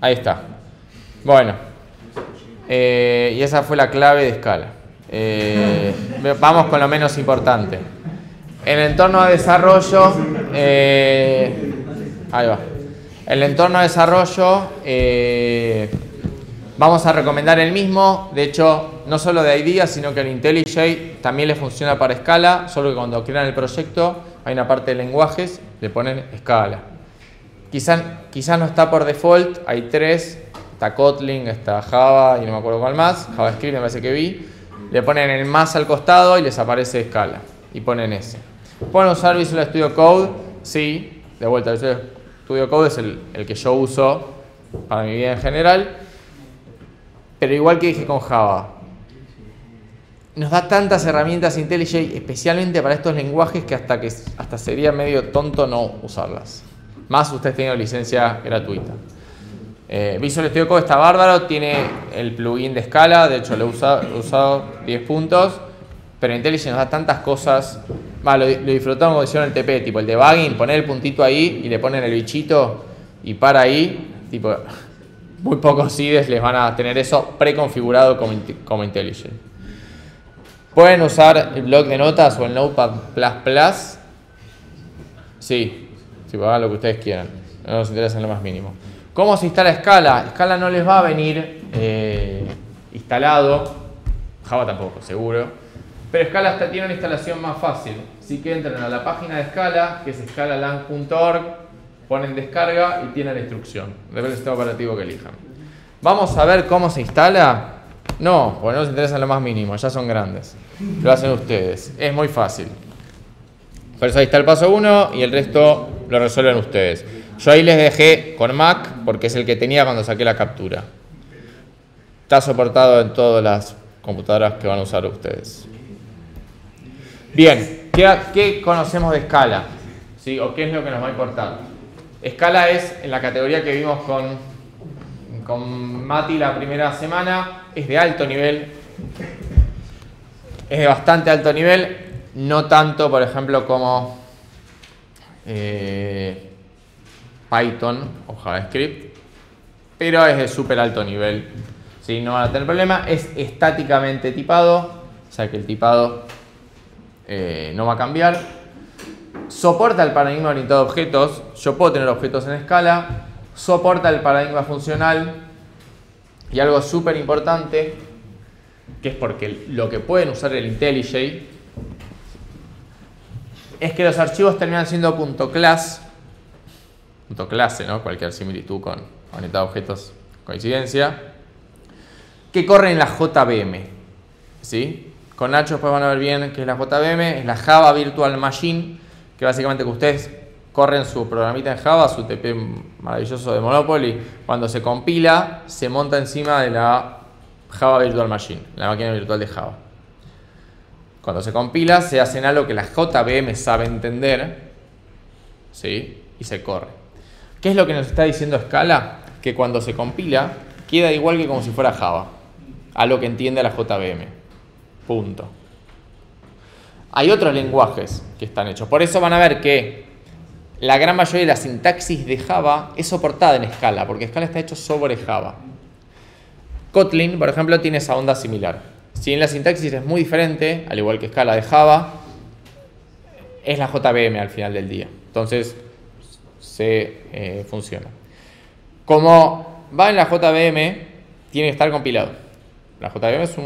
Ahí está. Bueno, y esa fue la clave de Scala. Vamos con lo menos importante. En el entorno de desarrollo, ahí va. El entorno de desarrollo, vamos a recomendar el mismo. De hecho, no solo de IDEA, sino que el IntelliJ también le funciona para Scala, solo que cuando crean el proyecto hay una parte de lenguajes, le ponen Scala. Quizás no está por default, hay 3, está Kotlin, está Java y no me acuerdo cuál más, JavaScript me parece que vi. Le ponen el más al costado y les aparece Scala y ponen ese. ¿Pueden usar Visual Studio Code? Sí, de vuelta, Visual Studio Code es el que yo uso para mi vida en general, pero igual que dije con Java, nos da tantas herramientas IntelliJ, especialmente para estos lenguajes, que hasta sería medio tonto no usarlas. Más ustedes tienen licencia gratuita. Visual Studio Code está bárbaro, tiene el plugin de Scala, de hecho lo he usado 10 puntos, pero IntelliJ nos da tantas cosas. Lo disfrutamos como hicieron el TP, tipo el debugging, poner el puntito ahí y le ponen el bichito y para ahí, tipo, muy pocos IDEs les van a tener eso preconfigurado como IntelliJ. ¿Pueden usar el bloc de notas o el Notepad++? Sí, hagan lo que ustedes quieran, no nos interesa en lo más mínimo. ¿Cómo se instala Scala? Scala no les va a venir instalado, Java tampoco, seguro, pero Scala tiene una instalación más fácil. Así que entran a la página de Scala, que es scalalang.org, ponen descarga y tienen la instrucción, depende del sistema operativo que elijan. ¿Vamos a ver cómo se instala? No, porque no nos interesa en lo más mínimo, ya son grandes. Lo hacen ustedes, es muy fácil. Por eso ahí está el paso 1 y el resto lo resuelven ustedes. Yo ahí les dejé con Mac porque es el que tenía cuando saqué la captura. Está soportado en todas las computadoras que van a usar ustedes. Bien, ¿qué conocemos de Scala? ¿Sí? ¿O qué es lo que nos va a importar? Scala es, en la categoría que vimos con Mati la primera semana, es de alto nivel. Es de bastante alto nivel, no tanto, por ejemplo, como Python o JavaScript, pero es de súper alto nivel. ¿Sí? No van a tener problema. Es estáticamente tipado, o sea que el tipado no va a cambiar. Soporta el paradigma orientado a objetos. Yo puedo tener objetos en Scala. Soporta el paradigma funcional. Y algo súper importante, que es porque lo que pueden usar el IntelliJ, es que los archivos terminan siendo .class, .clase, ¿no? Cualquier similitud con orientado a objetos, coincidencia, que corren en la JVM, ¿sí? Con Nacho después van a ver bien qué es la JVM, es la Java Virtual Machine, que básicamente que ustedes corren su programita en Java, su TP maravilloso de Monopoly, cuando se compila, se monta encima de la Java Virtual Machine, la máquina virtual de Java. Cuando se compila, se hace en algo que la JVM sabe entender, ¿sí? Y se corre. ¿Qué es lo que nos está diciendo Scala? Que cuando se compila, queda igual que como si fuera Java, a lo que entiende la JVM. Punto. Hay otros lenguajes que están hechos. Por eso van a ver que la gran mayoría de la sintaxis de Java es soportada en Scala, porque Scala está hecho sobre Java. Kotlin, por ejemplo, tiene esa onda similar. Si bien la sintaxis es muy diferente, al igual que Scala de Java, es la JVM al final del día. Entonces, funciona. Como va en la JVM, tiene que estar compilado. La JVM es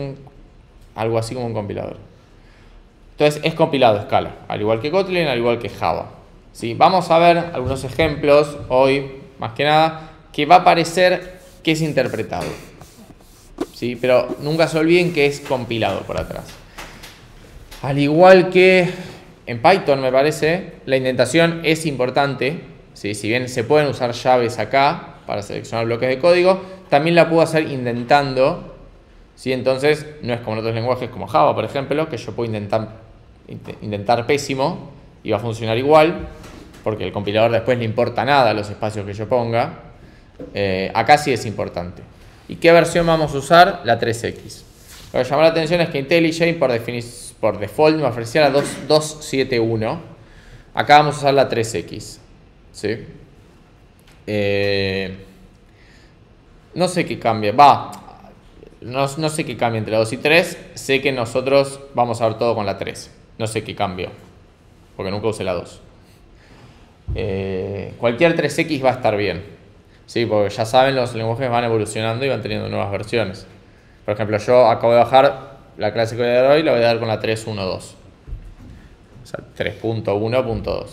algo así como un compilador. Entonces, es compilado Scala, al igual que Kotlin, al igual que Java. ¿Sí? Vamos a ver algunos ejemplos hoy, más que nada, que va a parecer que es interpretado. ¿Sí? Pero nunca se olviden que es compilado por atrás. Al igual que en Python, me parece, la indentación es importante. ¿Sí? Si bien se pueden usar llaves acá para seleccionar bloques de código, también la puedo hacer indentando. ¿Sí? Entonces, no es como en otros lenguajes como Java, por ejemplo, que yo puedo indentar pésimo y va a funcionar igual, porque el compilador después le importa nada los espacios que yo ponga. Acá sí es importante. ¿Y qué versión vamos a usar? La 3X. Lo que llamó la atención es que IntelliJ por default me ofrecía la 271. Acá vamos a usar la 3X. ¿Sí? No sé qué cambia. No sé qué cambia entre la 2 y 3. Sé que nosotros vamos a ver todo con la 3. No sé qué cambio, porque nunca usé la 2. Cualquier 3X va a estar bien. Sí, porque ya saben, los lenguajes van evolucionando y van teniendo nuevas versiones. Por ejemplo, yo acabo de bajar la clase que voy a dar hoy, la voy a dar con la 3.1.2. O sea, 3.1.2.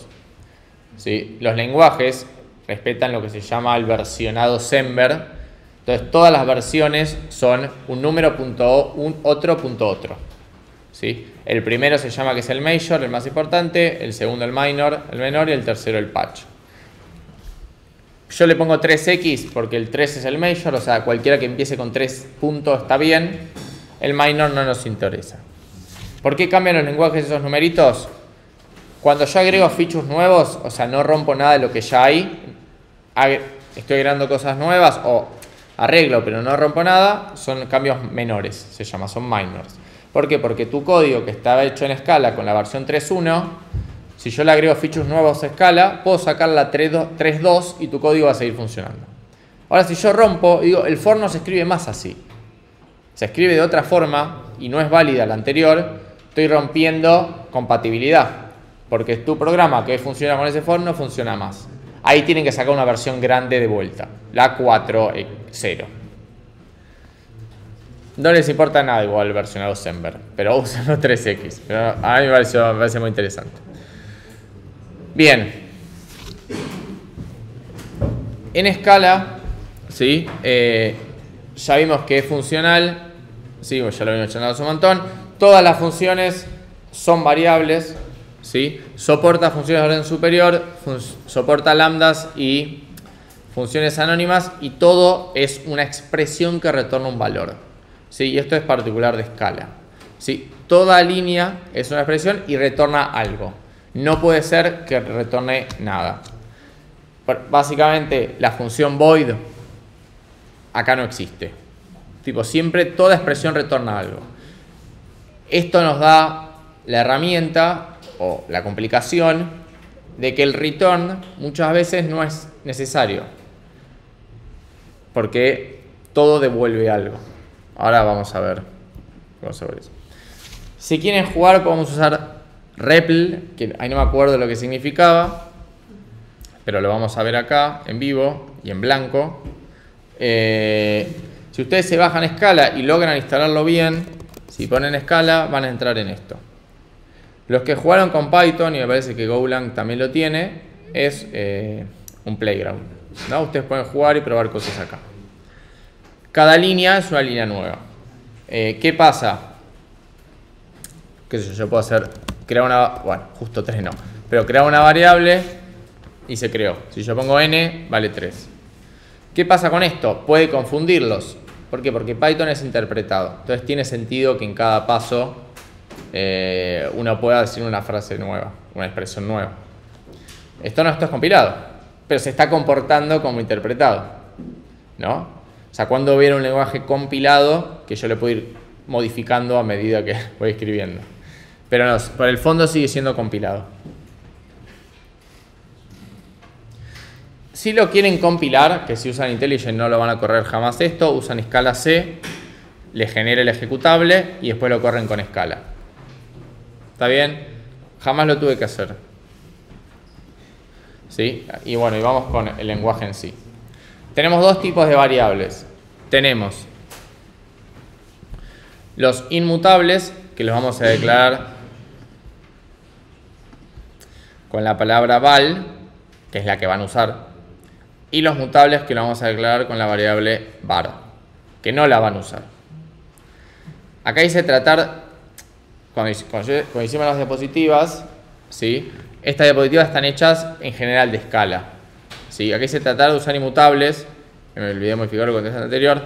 ¿Sí? Los lenguajes respetan lo que se llama el versionado Semver. Entonces, todas las versiones son un número punto otro punto otro. ¿Sí? El primero se llama que es el major, el más importante, el segundo el minor, el menor, y el tercero el patch. Yo le pongo 3x porque el 3 es el major, o sea, cualquiera que empiece con 3 puntos está bien. El minor no nos interesa. ¿Por qué cambian los lenguajes esos numeritos? Cuando yo agrego features nuevos, o sea, no rompo nada de lo que ya hay, estoy agregando cosas nuevas o arreglo pero no rompo nada, son cambios menores, se llama, son minors. ¿Por qué? Porque tu código que estaba hecho en Scala con la versión 3.1, si yo le agrego features nuevos a Scala, puedo sacar la 3.2 y tu código va a seguir funcionando. Ahora, si yo rompo, digo, el for no se escribe más así. Se escribe de otra forma y no es válida la anterior, estoy rompiendo compatibilidad. Porque tu programa que funciona con ese for no funciona más. Ahí tienen que sacar una versión grande de vuelta, la 4.0. No les importa nada igual el versionado Semver, pero usan los 3X. Pero a mí me parece muy interesante. Bien. En Scala, ¿sí? Ya vimos que es funcional. Sí, ya lo vimos charlando hace un montón. Todas las funciones son variables. ¿Sí? Soporta funciones de orden superior, soporta lambdas y funciones anónimas, y todo es una expresión que retorna un valor. ¿Sí? Y esto es particular de Scala. ¿Sí? Toda línea es una expresión y retorna algo. No puede ser que retorne nada. Básicamente, la función void acá no existe. Tipo, siempre toda expresión retorna algo. Esto nos da la herramienta o la complicación de que el return muchas veces no es necesario, porque todo devuelve algo. Ahora vamos a ver eso. Si quieren jugar, podemos usar REPL, que ahí no me acuerdo lo que significaba, pero lo vamos a ver acá en vivo y en blanco. Si ustedes se bajan Scala y logran instalarlo bien, si ponen Scala van a entrar en esto. Los que jugaron con Python, y me parece que Golang también lo tiene, es un playground, ¿no? Ustedes pueden jugar y probar cosas acá. Cada línea es una línea nueva. ¿Qué pasa? ¿Qué sé yo? Yo puedo crear una... Bueno, justo 3 no. Pero crear una variable y se creó. Si yo pongo n, vale 3. ¿Qué pasa con esto? Puede confundirlos. ¿Por qué? Porque Python es interpretado. Entonces tiene sentido que en cada paso uno pueda decir una frase nueva, una expresión nueva. Esto no es compilado, pero se está comportando como interpretado, ¿no? O sea, cuando hubiera un lenguaje compilado que yo le puedo ir modificando a medida que voy escribiendo. Pero no, por el fondo sigue siendo compilado. Si lo quieren compilar, que si usan IntelliJ no lo van a correr jamás esto, usan Scala C, le genera el ejecutable y después lo corren con Scala. ¿Está bien? Jamás lo tuve que hacer. ¿Sí? Y bueno, y vamos con el lenguaje en sí. Tenemos dos tipos de variables. Tenemos los inmutables, que los vamos a declarar con la palabra val, que es la que van a usar, y los mutables, que lo vamos a declarar con la variable var, que no la van a usar. Acá hice tratar, cuando hicimos las diapositivas, ¿sí? Estas diapositivas están hechas en general de Scala, ¿sí? Acá hice tratar de usar inmutables, me olvidé de modificar el contexto anterior.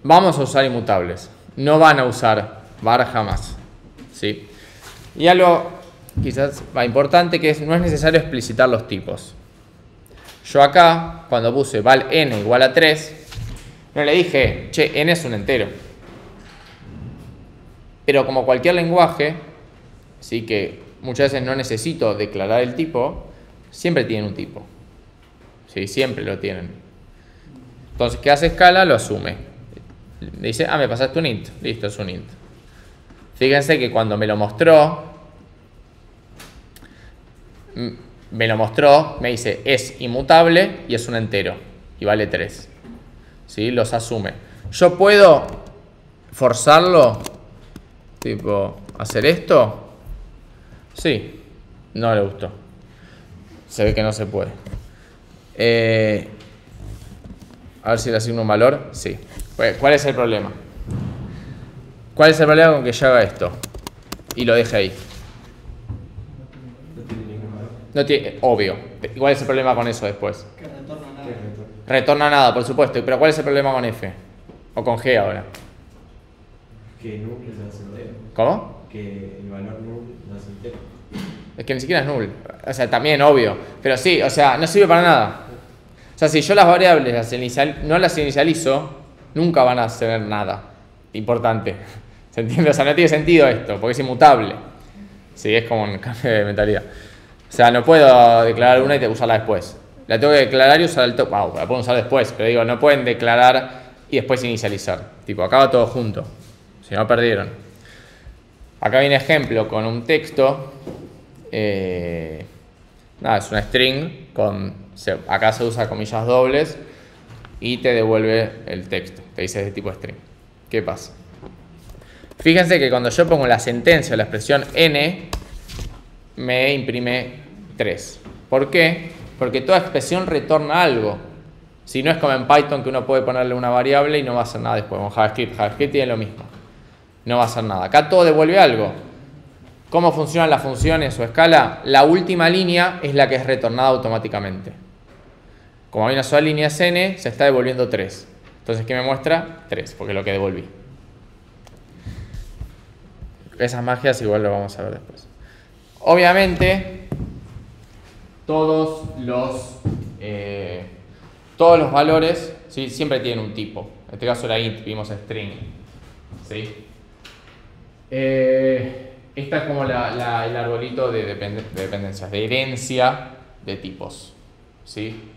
Vamos a usar inmutables, no van a usar var jamás, ¿sí? Y algo quizás importante, que no es necesario explicitar los tipos. Yo acá, cuando puse val n igual a 3, no le dije, che, n es un entero. Pero como cualquier lenguaje, ¿sí? Que muchas veces no necesito declarar el tipo, siempre tienen un tipo. ¿Sí? Siempre lo tienen. Entonces, ¿qué hace Scala? Lo asume. Dice, me pasaste un int. Listo, es un int. Fíjense que cuando me lo mostró, me dice, es inmutable y es un entero. Y vale 3. ¿Sí? Los asume. Yo puedo forzarlo, tipo, hacer esto. Sí, no le gustó. Se ve que no se puede. A ver si le asigno un valor. Sí. ¿Cuál es el problema? ¿Cuál es el problema con que yo haga esto? Y lo deje ahí. No tiene, obvio. ¿Cuál es el problema con eso después? Que retorna nada. Retorna nada, por supuesto. Pero ¿cuál es el problema con F? O con G ahora. Que null es entero. ¿Cómo? Que el valor null no es entero. Es que ni siquiera es null. O sea, también obvio. Pero sí, o sea, no sirve para nada. O sea, si yo las variables no las inicializo, nunca van a hacer nada importante. ¿Se entiende? O sea, no tiene sentido esto, porque es inmutable. Sí, es como un cambio de mentalidad. O sea, no puedo declarar una y usarla después. La tengo que declarar y usar el top. La puedo usar después, pero digo, no pueden declarar y después inicializar. Tipo, acaba todo junto. Si no, perdieron. Acá viene ejemplo con un texto. Nada, es una string. Acá se usa comillas dobles y te devuelve el texto. Te dice de tipo string. ¿Qué pasa? Fíjense que cuando yo pongo la sentencia o la expresión n, me imprime 3. ¿Por qué? Porque toda expresión retorna algo. Si no es como en Python que uno puede ponerle una variable y no va a hacer nada después. Con JavaScript tiene lo mismo. No va a hacer nada. Acá todo devuelve algo. ¿Cómo funcionan las funciones o escala? La última línea es la que es retornada automáticamente. Como hay una sola línea es n, se está devolviendo 3. Entonces, ¿qué me muestra? 3, porque es lo que devolví. Esas magias igual lo vamos a ver después. Obviamente, todos los valores, ¿sí? Siempre tienen un tipo. En este caso era int, vimos string. ¿Sí? Esta es como el arbolito de dependencias, de herencia de tipos. ¿Sí?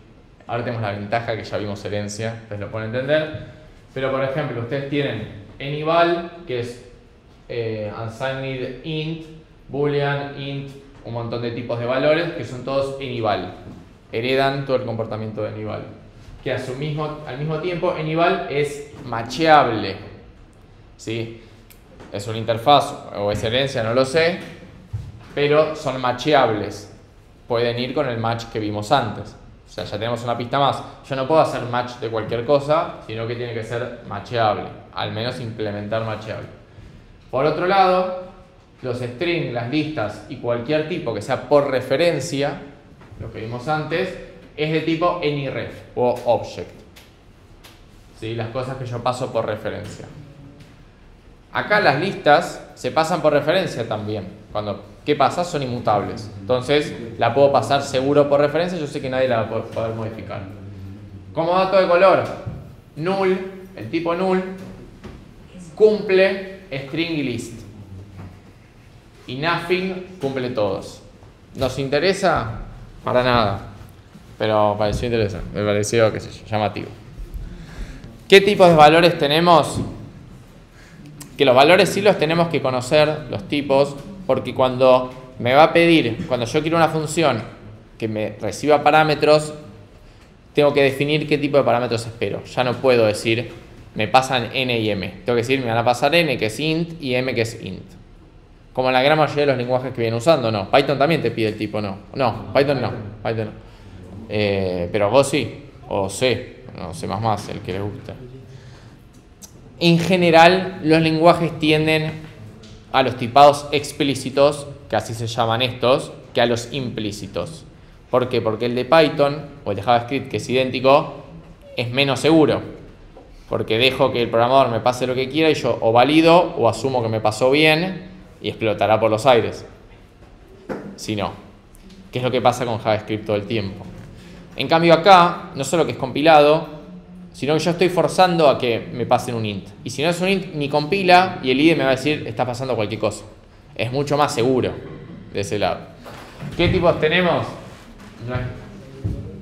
Ahora tenemos la ventaja que ya vimos herencia, ustedes lo pueden entender. Pero por ejemplo, ustedes tienen anyval, que es unsigned int, boolean, int, un montón de tipos de valores que son todos anyval. Heredan todo el comportamiento de anyval. Que al mismo tiempo anyval es macheable. ¿Sí? Es una interfaz o es herencia, no lo sé, pero son macheables. Pueden ir con el match que vimos antes. O sea, ya tenemos una pista más. Yo no puedo hacer match de cualquier cosa, sino que tiene que ser macheable. Al menos implementar macheable. Por otro lado, los strings, las listas y cualquier tipo que sea por referencia, lo que vimos antes, es de tipo AnyRef o Object. ¿Sí? Las cosas que yo paso por referencia. Acá las listas se pasan por referencia también. ¿Qué pasa? Son inmutables. Entonces la puedo pasar seguro por referencia. Yo sé que nadie la va a poder modificar. Como dato de color, null, el tipo null, cumple string y list. Y nothing cumple todos. ¿Nos interesa? Para nada. Pero pareció interesante. Me pareció, qué sé yo, llamativo. ¿Qué tipos de valores tenemos? Que los valores sí los tenemos que conocer, los tipos, porque cuando me va a pedir, cuando yo quiero una función que me reciba parámetros, tengo que definir qué tipo de parámetros espero. Ya no puedo decir, me pasan n y m. Tengo que decir, me van a pasar n, que es int, y m, que es int. Como en la gran mayoría de los lenguajes que vienen usando, no. Python también te pide el tipo, no. No, Python no. Python no. Pero vos sí, o C, no C++, el que les guste. En general, los lenguajes tienden a los tipados explícitos, que así se llaman estos, que a los implícitos. ¿Por qué? Porque el de Python, o el de JavaScript, que es idéntico, es menos seguro. Porque dejo que el programador me pase lo que quiera y yo o valido o asumo que me pasó bien y explotará por los aires. Si no. ¿Qué es lo que pasa con JavaScript todo el tiempo? En cambio acá, no solo que es compilado, sino que yo estoy forzando a que me pasen un int. Y si no es un int, ni compila y el IDE me va a decir, está pasando cualquier cosa. Es mucho más seguro de ese lado. ¿Qué tipos tenemos?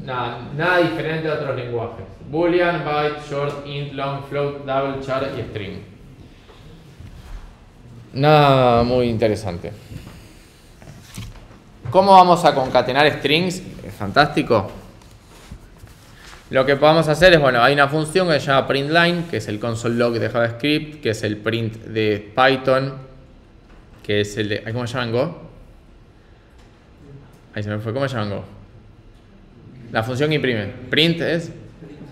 Nada diferente de otros lenguajes. Boolean, byte, short, int, long, float, double, char y string. Nada muy interesante. ¿Cómo vamos a concatenar strings? Es fantástico. Lo que podemos hacer es, bueno, hay una función que se llama printline, que es el console log de JavaScript, que es el print de Python, que es el de... ¿Cómo se llama en Go? Ahí se me fue. ¿Cómo se llama en Go? La función que imprime. ¿Print es?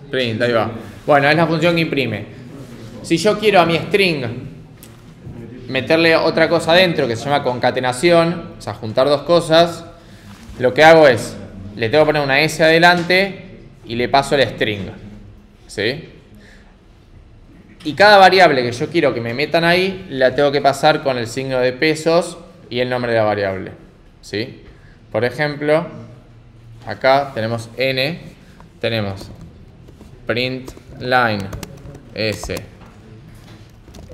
Print, ahí va. Bueno, es la función que imprime. Si yo quiero a mi string meterle otra cosa adentro que se llama concatenación, o sea, juntar dos cosas, lo que hago es, le tengo que poner una S adelante y le paso el string. ¿Sí? Y cada variable que yo quiero que me metan ahí, la tengo que pasar con el signo de pesos y el nombre de la variable. ¿Sí? Por ejemplo, acá tenemos n, tenemos print line s,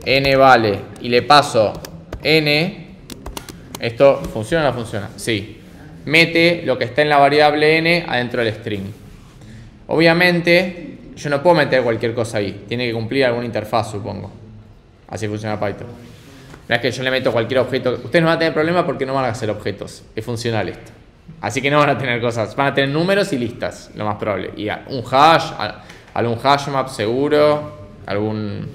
n vale, y le paso n, ¿esto funciona o no funciona? Sí. Mete lo que está en la variable n adentro del string. Obviamente, yo no puedo meter cualquier cosa ahí. Tiene que cumplir alguna interfaz, supongo. Así funciona Python. No es que yo le meto cualquier objeto. Ustedes no van a tener problema porque no van a hacer objetos. Es funcional esto. Así que no van a tener cosas. Van a tener números y listas, lo más probable. Y un hash, algún hash map seguro, algún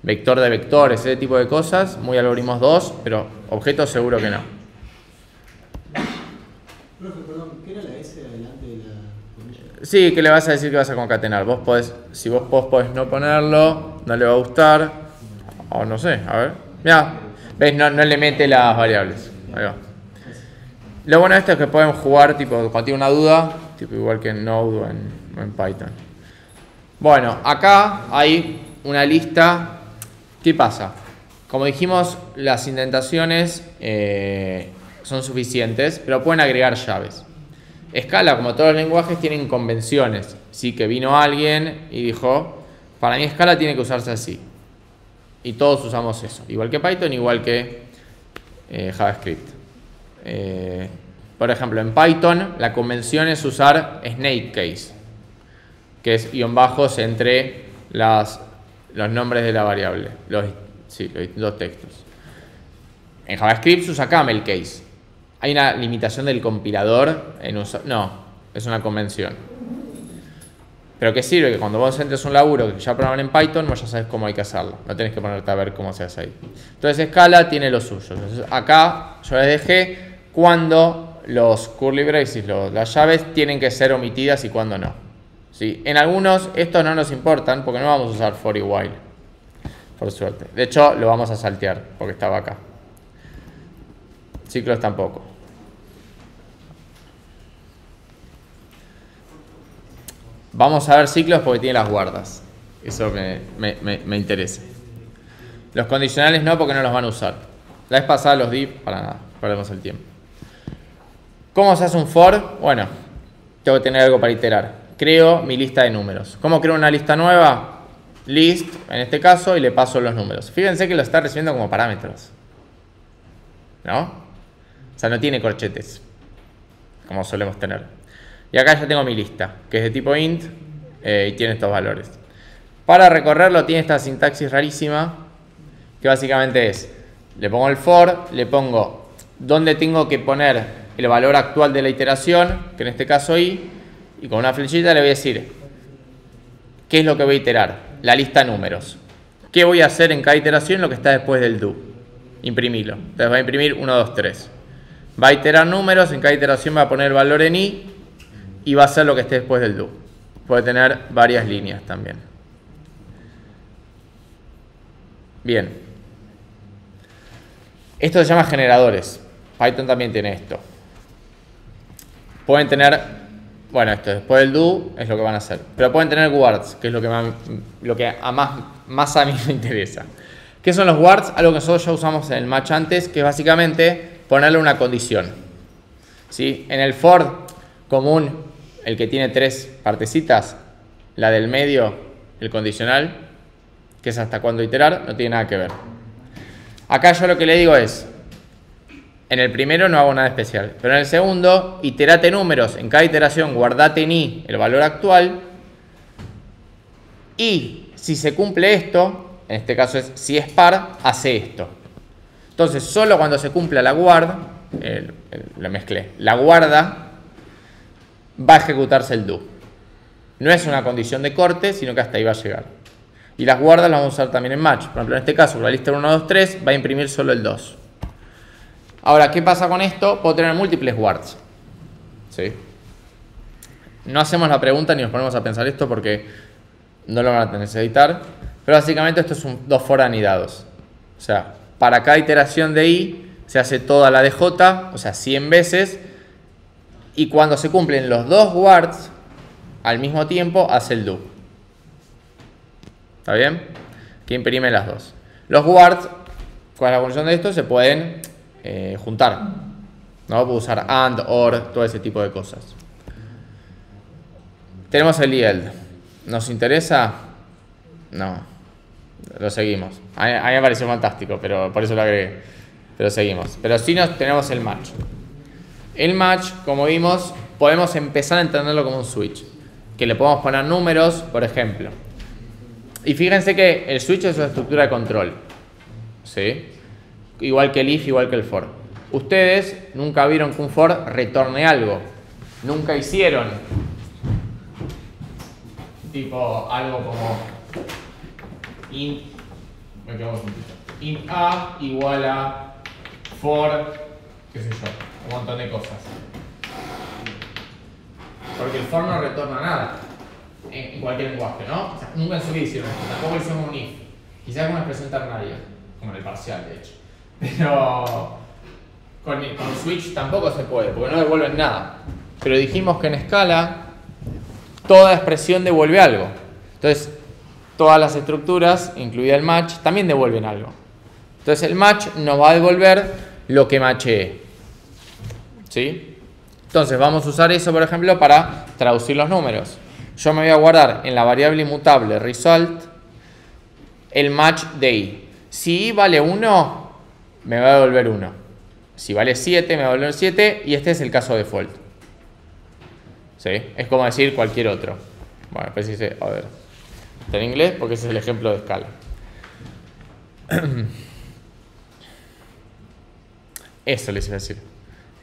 vector de vectores, ese tipo de cosas. Muy algoritmos 2, pero objetos seguro que no. Profe, perdón, ¿qué era la S adelante de la comilla? Sí, que le vas a decir que vas a concatenar. Vos podés, si vos podés no ponerlo, no le va a gustar. O no sé, a ver. Mirá, ¿ves? No le mete las variables. Ahí va. Lo bueno de esto es que pueden jugar, tipo, cuando tiene una duda, tipo igual que en Node o en Python. Bueno, acá hay una lista. ¿Qué pasa? Como dijimos, las indentaciones son suficientes, pero pueden agregar llaves. Scala, como todos los lenguajes, tienen convenciones. Sí, que vino alguien y dijo, para mí Scala tiene que usarse así. Y todos usamos eso. Igual que Python, igual que JavaScript. Por ejemplo, en Python la convención es usar snake case, que es guión bajos entre los nombres de la variable, los distintos textos. En JavaScript se usa camel case. ¿Hay una limitación del compilador en usar? No, es una convención. Pero que sirve que cuando vos entres un laburo que ya programan en Python, vos ya sabes cómo hay que hacerlo. No tenés que ponerte a ver cómo se hace ahí. Entonces Scala tiene lo suyo. Entonces acá yo les dejé cuando los curly braces, las llaves, tienen que ser omitidas y cuando no. ¿Sí? En algunos estos no nos importan porque no vamos a usar for y while. Por suerte. De hecho, lo vamos a saltear porque estaba acá. Ciclos tampoco. Vamos a ver ciclos porque tiene las guardas. Eso me interesa. Los condicionales no, porque no los van a usar. La vez pasada los di para nada. Perdemos el tiempo. ¿Cómo se hace un for? Bueno, tengo que tener algo para iterar. Creo mi lista de números. ¿Cómo creo una lista nueva? List, en este caso, y le paso los números. Fíjense que lo está recibiendo como parámetros. ¿No? O sea, no tiene corchetes, como solemos tener. Y acá ya tengo mi lista, que es de tipo int, y tiene estos valores. Para recorrerlo tiene esta sintaxis rarísima, que básicamente es, le pongo el for, le pongo dónde tengo que poner el valor actual de la iteración, que en este caso i, y con una flechita le voy a decir qué es lo que voy a iterar, la lista de números. ¿Qué voy a hacer en cada iteración? Lo que está después del do. Imprimirlo. Entonces va a imprimir 1, 2, 3. Va a iterar números, en cada iteración va a poner el valor en i y va a hacer lo que esté después del do. Puede tener varias líneas también. Bien. Esto se llama generadores. Python también tiene esto. Pueden tener, bueno, esto después del do es lo que van a hacer. Pero pueden tener wards, que es lo que más a mí me interesa. ¿Qué son los wards? Algo que nosotros ya usamos en el match antes, que es básicamente ponerle una condición. ¿Sí? En el for común, el que tiene 3 partecitas, la del medio, el condicional, que es hasta cuándo iterar, no tiene nada que ver. Acá yo lo que le digo es, En el primero no hago nada especial, pero en el segundo, iterate números. En cada iteración guardate en i el valor actual. Y si se cumple esto, en este caso es si es par, hace esto. Entonces, solo cuando se cumpla la guard, lo mezclé, la guarda, va a ejecutarse el do. No es una condición de corte, sino que hasta ahí va a llegar. Y las guardas las vamos a usar también en match. Por ejemplo, en este caso, la lista 1, 2, 3 va a imprimir solo el 2. Ahora, ¿qué pasa con esto? Puedo tener múltiples guards. ¿Sí? No hacemos la pregunta ni nos ponemos a pensar esto porque no lo van a necesitar. Pero básicamente esto es dos for anidados. O sea, para cada iteración de i se hace toda la de j, o sea, 100 veces. Y cuando se cumplen los dos guards al mismo tiempo, hace el do. ¿Está bien? Que imprime las dos. Los guards, ¿cuál es la función de esto? Se pueden juntar. ¿No? Puedo usar and, or, todo ese tipo de cosas. Tenemos el yield. ¿Nos interesa? No. Lo seguimos. A mí me pareció fantástico, pero por eso lo agregué. Pero seguimos. Pero sí tenemos el match. El match, como vimos, podemos empezar a entenderlo como un switch. Que le podemos poner números, por ejemplo. Y fíjense que el switch es una estructura de control. ¿Sí? Igual que el if, igual que el for. Ustedes nunca vieron que un for retorne algo. Nunca hicieron tipo algo como int a igual a for, qué sé yo, un montón de cosas. Porque el for no retorna nada en cualquier lenguaje, ¿no? O sea, nunca en su vida hicieron esto. Tampoco hicieron un if. Quizás con una expresión ternaria, como en el parcial, de hecho. Pero con switch tampoco se puede, porque no devuelven nada. Pero dijimos que en escala toda expresión devuelve algo. Entonces, todas las estructuras, incluida el match, también devuelven algo. Entonces, el match nos va a devolver lo que matchee. ¿Sí? Entonces, vamos a usar eso, por ejemplo, para traducir los números. Yo me voy a guardar en la variable inmutable result el match de i. Si i vale 1, me va a devolver 1. Si vale 7, me va a devolver 7. Y este es el caso default. ¿Sí? Es como decir cualquier otro. Bueno, después dice, a ver, está en inglés porque ese es el ejemplo de escala. Eso les iba a decir.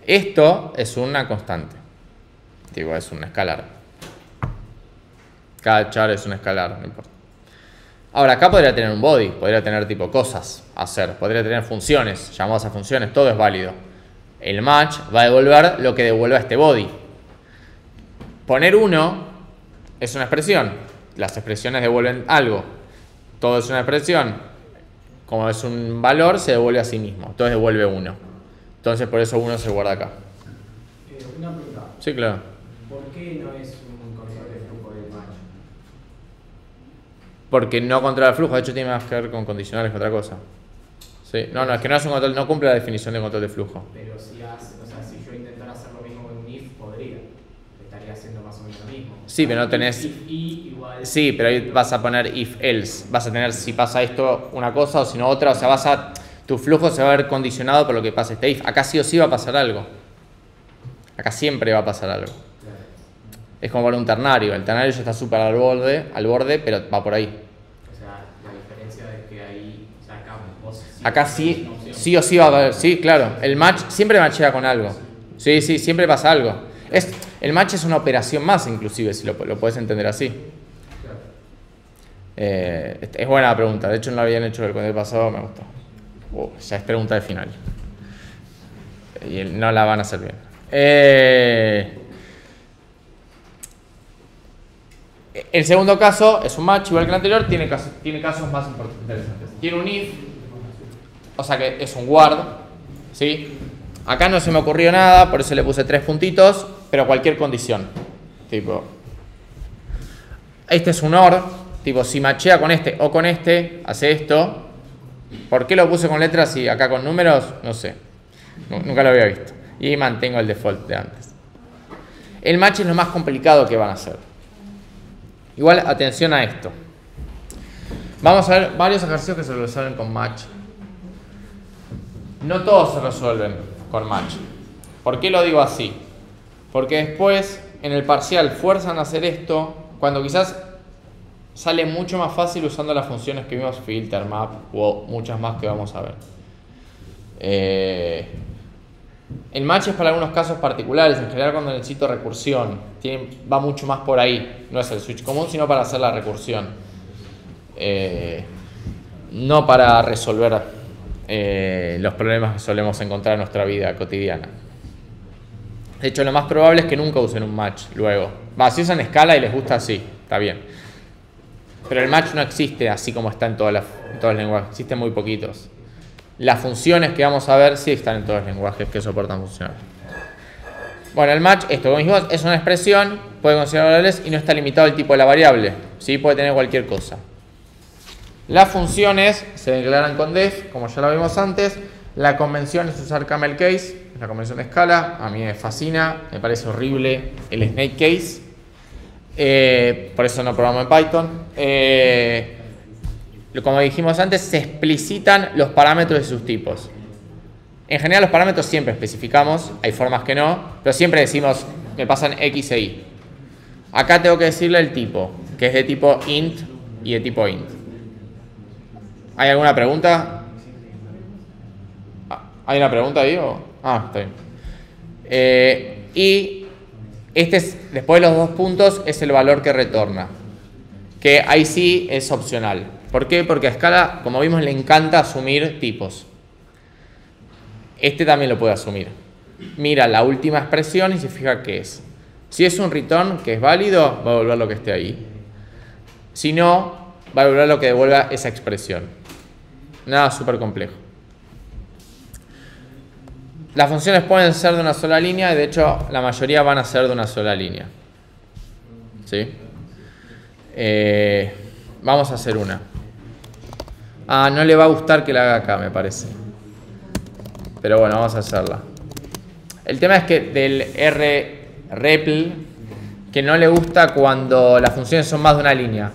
Esto es una constante. Digo, es un escalar. Cada char es un escalar, no importa. Ahora, acá podría tener un body, podría tener tipo cosas a hacer, podría tener funciones, llamadas a funciones, todo es válido. El match va a devolver lo que devuelva este body. Poner 1 es una expresión. Las expresiones devuelven algo. Todo es una expresión. Como es un valor, se devuelve a sí mismo. Entonces devuelve 1. Entonces por eso 1 se guarda acá. Una pregunta. Sí, claro. ¿Por qué no es un control de flujo del match? Porque no controla el flujo. De hecho tiene más que ver con condicionales que otra cosa. Sí. No, es que no es un control, no cumple la definición de control de flujo. Pero si yo intentara hacer lo mismo con un if, podría. Estaría haciendo más o menos lo mismo. Sí, pero no tenés. If i igual. Sí, pero ahí vas a poner if else. Vas a tener si pasa esto una cosa o si no otra. O sea, tu flujo se va a ver condicionado por lo que pasa este if. Acá sí o sí va a pasar algo. Acá siempre va a pasar algo. Claro. Es como para un ternario. El ternario ya está súper al borde, pero va por ahí. O sea, la diferencia es que ahí, o sea, Acá sí o sí va a haber. Sí, claro. El match siempre machea con algo. Sí, siempre pasa algo. El match es una operación más, inclusive, si lo puedes entender así. Es buena la pregunta. De hecho, no la habían hecho el pasado, me gustó. Ya es pregunta de final. Y no la van a hacer bien. El segundo caso es un match igual que el anterior, tiene casos más interesantes. Tiene un if, o sea que es un guard, ¿sí? Acá no se me ocurrió nada, por eso le puse 3 puntitos, pero cualquier condición. Tipo, este es un OR, tipo si machea con este o con este, hace esto. ¿Por qué lo puse con letras y acá con números? No sé, nunca lo había visto. Y mantengo el default de antes. El match es lo más complicado que van a hacer. Igual, atención a esto. Vamos a ver varios ejercicios que se resuelven con match. No todos se resuelven con match. ¿Por qué lo digo así? Porque después en el parcial fuerzan a hacer esto cuando quizás sale mucho más fácil usando las funciones que vimos, filter, map o muchas más que vamos a ver. El match es para algunos casos particulares, en general cuando necesito recursión, va mucho más por ahí, no es el switch común, sino para hacer la recursión, no para resolver los problemas que solemos encontrar en nuestra vida cotidiana. De hecho, lo más probable es que nunca usen un match luego. Si usan escala y les gusta así, está bien. Pero el match no existe así como está en todos los lenguajes, existen muy poquitos. Las funciones que vamos a ver sí están en todos los lenguajes que soportan funciones. Bueno, el match, esto como dijimos, es una expresión, puede considerar variables y no está limitado al tipo de la variable, ¿sí? Puede tener cualquier cosa. Las funciones se declaran con def, como ya lo vimos antes. La convención es usar camel case, la convención de escala. A mí me fascina, me parece horrible el snake case. Por eso no programo en Python. Como dijimos antes, se explicitan los parámetros de sus tipos. En general los parámetros siempre especificamos, hay formas que no, pero siempre decimos, me pasan X e Y. Acá tengo que decirle el tipo, que es de tipo int y de tipo int. ¿Hay alguna pregunta? ¿Hay una pregunta ahí? Está bien. Y este es, después de los 2 puntos, es el valor que retorna. Que ahí sí es opcional. ¿Por qué? Porque a escala, como vimos, le encanta asumir tipos. Este también lo puede asumir. Mira la última expresión y se fija qué es. Si es un return que es válido, va a devolver lo que esté ahí. Si no, va a devolver lo que devuelva esa expresión. Nada súper complejo. Las funciones pueden ser de una sola línea y de hecho la mayoría van a ser de una sola línea. ¿Sí? Vamos a hacer una. No le va a gustar que la haga acá, me parece. Pero bueno, vamos a hacerla. El tema es que del REPL, que no le gusta cuando las funciones son más de una línea.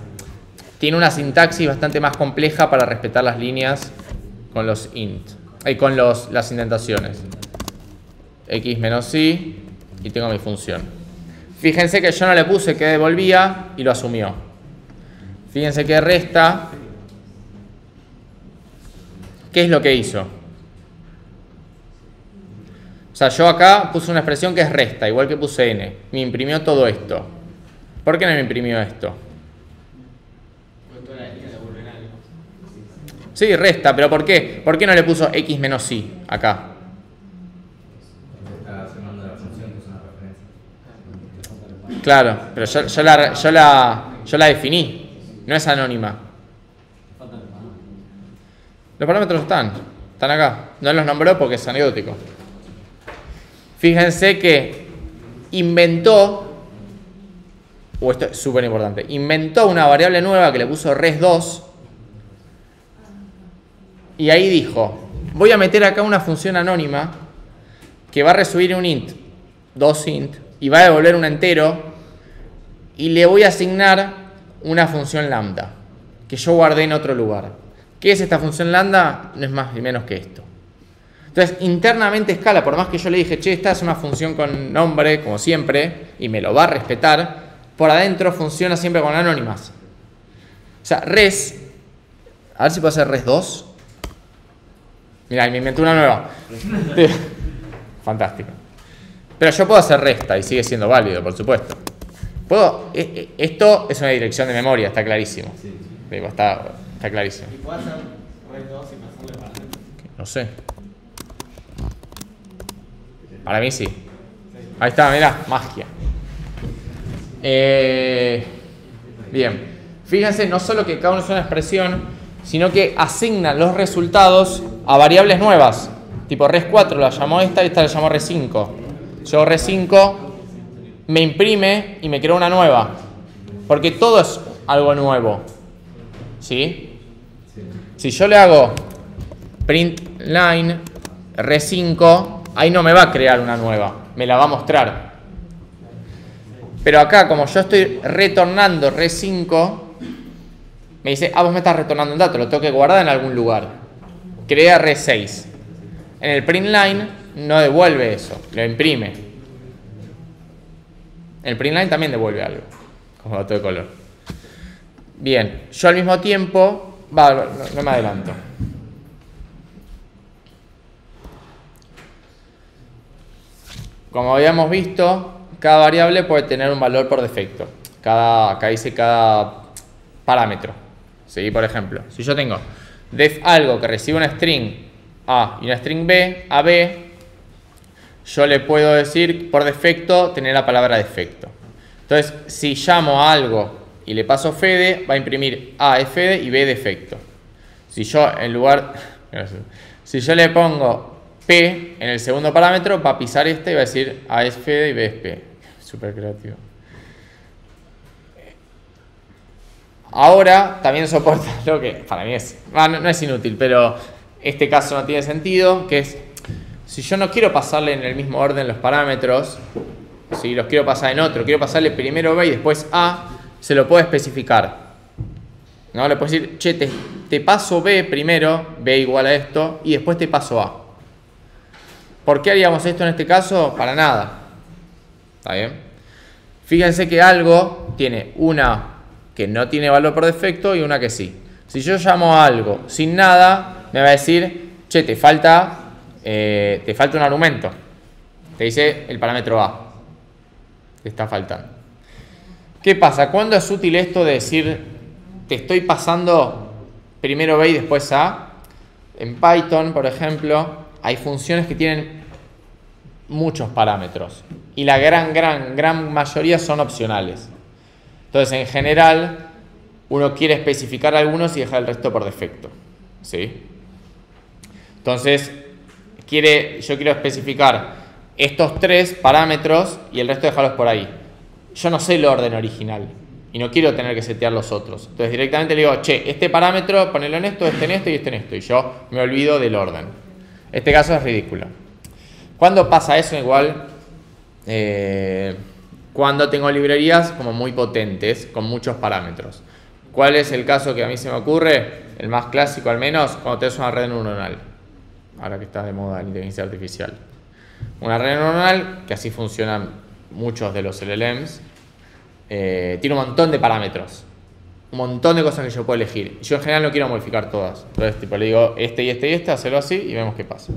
Tiene una sintaxis bastante más compleja para respetar las líneas con los int. Con las indentaciones. X menos Y y tengo mi función. Fíjense que yo no le puse que devolvía y lo asumió. Fíjense que resta. ¿Qué es lo que hizo? O sea, yo acá puse una expresión que es resta, igual que puse n. Me imprimió todo esto. ¿Por qué no me imprimió esto? Sí, resta, pero ¿por qué? ¿Por qué no le puso x menos y acá? Claro, pero yo la definí, no es anónima. Los parámetros están acá. No los nombró porque es anecdótico. Fíjense que inventó, esto es súper importante, inventó una variable nueva que le puso res2 y ahí dijo, voy a meter acá una función anónima que va a recibir un int, 2int, y va a devolver un entero y le voy a asignar una función lambda que yo guardé en otro lugar. ¿Qué es esta función lambda? No es más ni menos que esto. Entonces, internamente escala, por más que yo le dije, che, esta es una función con nombre, como siempre, y me lo va a respetar, por adentro funciona siempre con anónimas. O sea, res, a ver si puedo hacer res2. Mirá, me inventé una nueva. Fantástico. Pero yo puedo hacer resta y sigue siendo válido, por supuesto. Esto es una dirección de memoria, está clarísimo. Digo, está clarísimo. ¿Y puedo hacer res2 y pasarle para adentro? No sé. Para mí sí. Ahí está, mirá, magia. Bien. Fíjense, no solo que cada uno es una expresión, sino que asignan los resultados a variables nuevas. Tipo res4 la llamó esta y esta la llamó res5. Yo res5 me imprime y me creó una nueva. Porque todo es algo nuevo. ¿Sí? Si yo le hago print line res5, ahí no me va a crear una nueva, me la va a mostrar. Pero acá, como yo estoy retornando res5, me dice, vos me estás retornando un dato, lo tengo que guardar en algún lugar. Crea res6. En el print line no devuelve eso, lo imprime. El printline también devuelve algo, como dato de color. Bien, yo al mismo tiempo, no me adelanto. Como habíamos visto, cada variable puede tener un valor por defecto. Acá dice cada parámetro. ¿Sí? Por ejemplo, si yo tengo def algo que recibe una string A y una string B, a B, yo le puedo decir por defecto tener la palabra defecto. Entonces, si llamo a algo y le paso Fede, va a imprimir A es Fede y B defecto. Si yo en lugar, si yo le pongo P en el segundo parámetro, va a pisar este y va a decir A es Fede y B es P. Súper creativo. Ahora también soporta lo que para mí es, no es inútil, pero este caso no tiene sentido, que es, si yo no quiero pasarle en el mismo orden los parámetros, si los quiero pasar en otro, quiero pasarle primero B y después A, se lo puedo especificar. ¿No? Le puedo decir, che, te paso B primero, B igual a esto, y después te paso A. ¿Por qué haríamos esto en este caso? Para nada. ¿Está bien? Fíjense que algo tiene una que no tiene valor por defecto y una que sí. Si yo llamo a algo sin nada, me va a decir, che, te falta un argumento. Te dice el parámetro A. Te está faltando. ¿Qué pasa? ¿Cuándo es útil esto de decir, te estoy pasando primero B y después A? En Python, por ejemplo, hay funciones que tienen muchos parámetros. Y la gran mayoría son opcionales. Entonces, en general, uno quiere especificar algunos y dejar el resto por defecto. ¿Sí? Entonces, yo quiero especificar estos 3 parámetros y el resto dejarlos por ahí. Yo no sé el orden original y no quiero tener que setear los otros. Entonces, directamente le digo, che, este parámetro, ponelo en esto, este en esto y este en esto. Y yo me olvido del orden. Este caso es ridículo. ¿Cuándo pasa eso? Igual, cuando tengo librerías como muy potentes, con muchos parámetros. ¿Cuál es el caso que a mí se me ocurre? El más clásico al menos, cuando tenés una red neuronal. Ahora que está de moda la inteligencia artificial. Una red neuronal, que así funcionan muchos de los LLMs, tiene un montón de parámetros. Un montón de cosas que yo puedo elegir. Yo en general no quiero modificar todas. Entonces tipo, le digo este y este y este, hacerlo así y vemos qué pasa.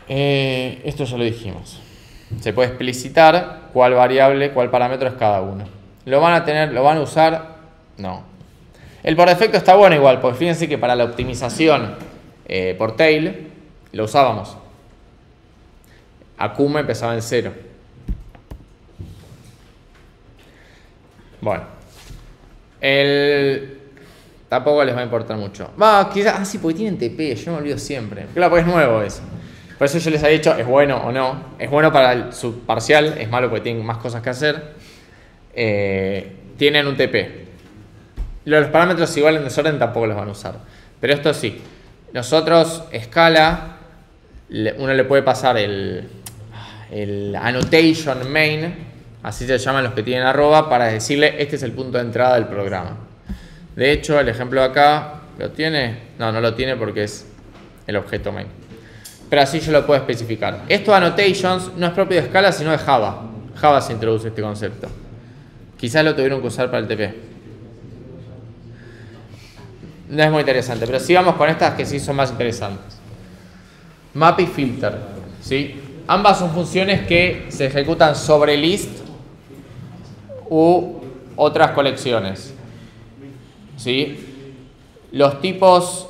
Esto ya lo dijimos. Se puede explicitar cuál variable, cuál parámetro es cada uno. ¿Lo van a usar? No. El por defecto está bueno igual, porque fíjense que para la optimización por tail lo usábamos. Akuma empezaba en 0. Bueno. Tampoco les va a importar mucho. Quizás, sí, porque tienen TP, yo me olvido siempre. Claro, porque es nuevo eso. Por eso yo les había dicho, ¿es bueno o no? Es bueno para el subparcial, es malo porque tienen más cosas que hacer. Tienen un TP. Los parámetros igual en desorden tampoco los van a usar. Pero esto sí. Nosotros, Scala, uno le puede pasar el annotation main, así se llaman los que tienen arroba, para decirle este es el punto de entrada del programa. De hecho, el ejemplo de acá, ¿lo tiene? No, no lo tiene porque es el objeto main. Pero así yo lo puedo especificar. Esto de annotations no es propio de Scala, sino de Java. Java se introduce este concepto. Quizás lo tuvieron que usar para el TP. No es muy interesante, pero sigamos con estas que sí son más interesantes. Map y filter, ¿sí? Ambas son funciones que se ejecutan sobre list u otras colecciones, ¿sí? Los tipos,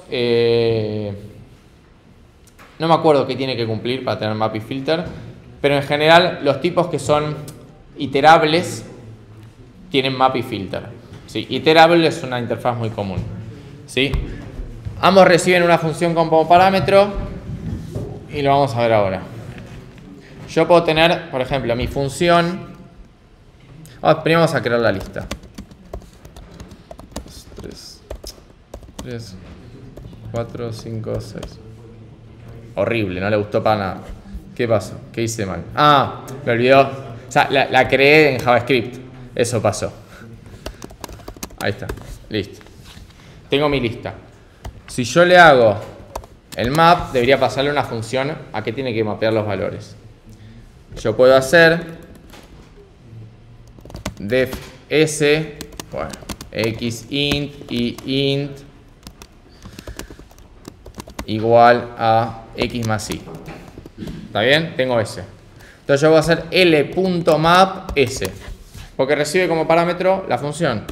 no me acuerdo qué tiene que cumplir para tener map y filter, pero en general los tipos que son iterables tienen map y filter, ¿sí? Iterable es una interfaz muy común, ¿sí? Ambos reciben una función como parámetro y lo vamos a ver ahora. Yo puedo tener, por ejemplo, mi función. Primero vamos a crear la lista. 3, 4, 5, 6. Horrible, no le gustó para nada. ¿Qué pasó? ¿Qué hice mal? Me olvidó. O sea, la creé en JavaScript. Eso pasó. Ahí está. Listo. Tengo mi lista. Si yo le hago el map debería pasarle una función a que tiene que mapear los valores. Yo puedo hacer def s, bueno, x int y int igual a x más y. ¿Está bien? Tengo ese. Entonces yo voy a hacer l.map s, porque recibe como parámetro la función.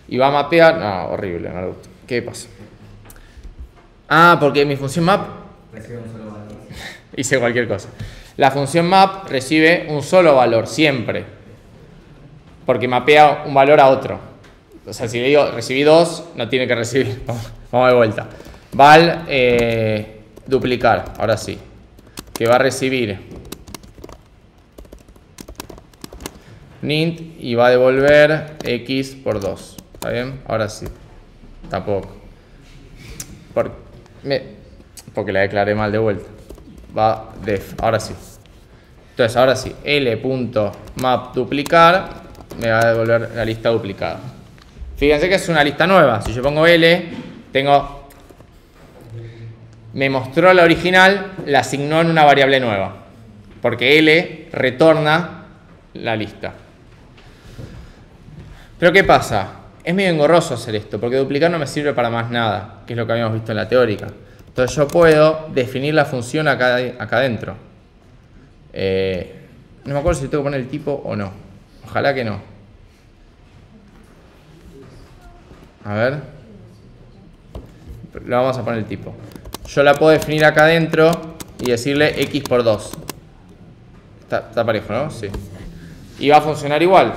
Y va a mapear... No, horrible, no. ¿Qué pasa? Ah, porque mi función map... Recibe un solo valor. Hice cualquier cosa. La función map recibe un solo valor, siempre. Porque mapea un valor a otro. O sea, si le digo recibí 2, no tiene que recibir. Vamos de vuelta. Val duplicar, ahora sí. Que va a recibir int y va a devolver x por 2. ¿Está bien? Ahora sí. Tampoco. Porque la declaré mal de vuelta. Va def. Ahora sí. Entonces, ahora sí. L.map duplicar me va a devolver la lista duplicada. Fíjense que es una lista nueva. Si yo pongo L, tengo... Me mostró la original, la asignó en una variable nueva. Porque L retorna la lista. Pero ¿qué pasa? Es medio engorroso hacer esto, porque duplicar no me sirve para más nada, que es lo que habíamos visto en la teórica. Entonces yo puedo definir la función acá adentro. No me acuerdo si tengo que poner el tipo o no. Ojalá que no. A ver. Le vamos a poner el tipo. Yo la puedo definir acá adentro y decirle x por 2. Está parejo, ¿no? Sí. Y va a funcionar igual.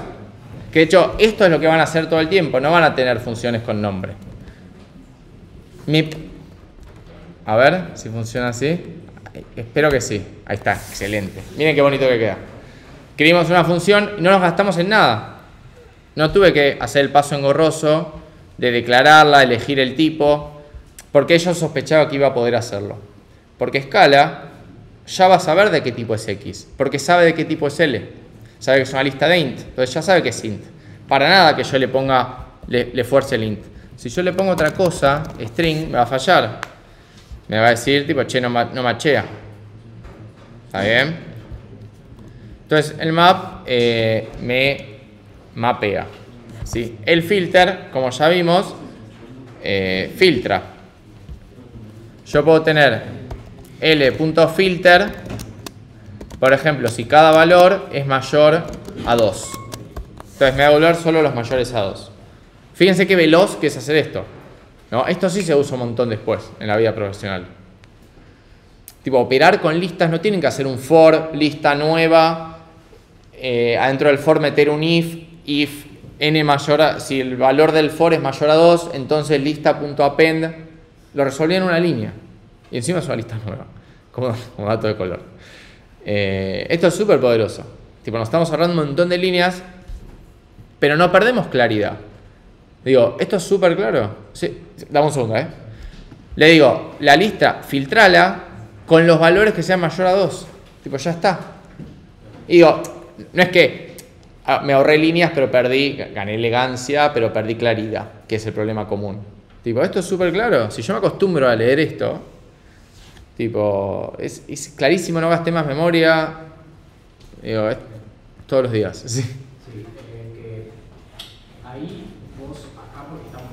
Que de hecho, esto es lo que van a hacer todo el tiempo. No van a tener funciones con nombre. A ver si funciona así. Espero que sí. Ahí está, excelente. Miren qué bonito que queda. Escribimos una función y no nos gastamos en nada. No tuve que hacer el paso engorroso de declararla, elegir el tipo, porque yo sospechaba que iba a poder hacerlo. Porque Scala ya va a saber de qué tipo es X, porque sabe de qué tipo es L. Sabe que es una lista de int, entonces ya sabe que es int. Para nada que yo le ponga, le fuerce el int. Si yo le pongo otra cosa, string, me va a fallar. Me va a decir, tipo, che, no machea. ¿Está bien? Entonces el map me mapea. ¿Sí? El filter, como ya vimos, filtra. Yo puedo tener l.filter, por ejemplo, si cada valor es mayor a 2. Entonces me va a devolver solo los mayores a 2. Fíjense qué veloz que es hacer esto. ¿No? Esto sí se usa un montón después en la vida profesional. Tipo, operar con listas, no tienen que hacer un for, lista nueva, adentro del for meter un if n mayor a, si el valor del for es mayor a 2, entonces lista.append, lo resolví en una línea. Y encima es una lista nueva, como dato de color. Esto es súper poderoso. Tipo, nos estamos ahorrando un montón de líneas, pero no perdemos claridad. Digo, ¿esto es súper claro? Sí, dame un segundo, Le digo, la lista, filtrala con los valores que sean mayor a 2. Tipo, ya está. Y digo, no es que me ahorré líneas, pero gané elegancia, pero perdí claridad, que es el problema común. Tipo, esto es súper claro. Si yo me acostumbro a leer esto, tipo, es clarísimo, no gasté más memoria. Digo, todos los días, sí. Sí, que ahí vos, acá porque estamos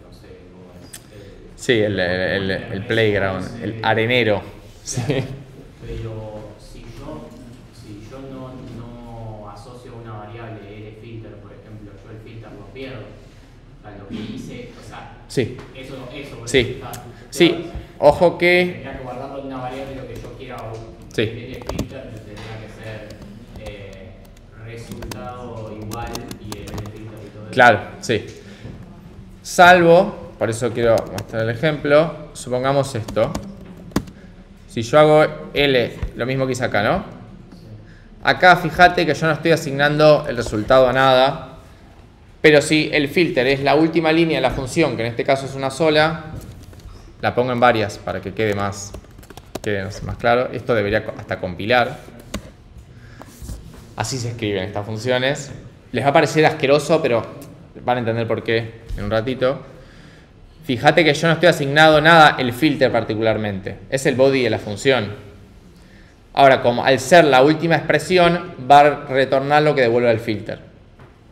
no sé cómo es. Sí, el playground, el arenero. Sí. Pero si yo no asocio una variable lFilter, por ejemplo, yo el filter lo pierdo. O sea, lo que hice, o sea, Sí. eso Sí. Sí, ojo que... Tendría que guardarlo en una variable lo que yo quiera. Sí. El filter tendría que ser resultado igual y el filter y todo eso. Claro, sí. Salvo, por eso quiero mostrar el ejemplo, supongamos esto. Si yo hago L, lo mismo que hice acá, ¿no? Acá fíjate que yo no estoy asignando el resultado a nada, pero si el filter es la última línea de la función, que en este caso es una sola, la pongo en varias para que quede más claro. Esto debería hasta compilar. Así se escriben estas funciones. Les va a parecer asqueroso, pero van a entender por qué en un ratito. Fíjate que yo no estoy asignado nada el filter particularmente. Es el body de la función. Ahora, como al ser la última expresión, va a retornar lo que devuelve el filter.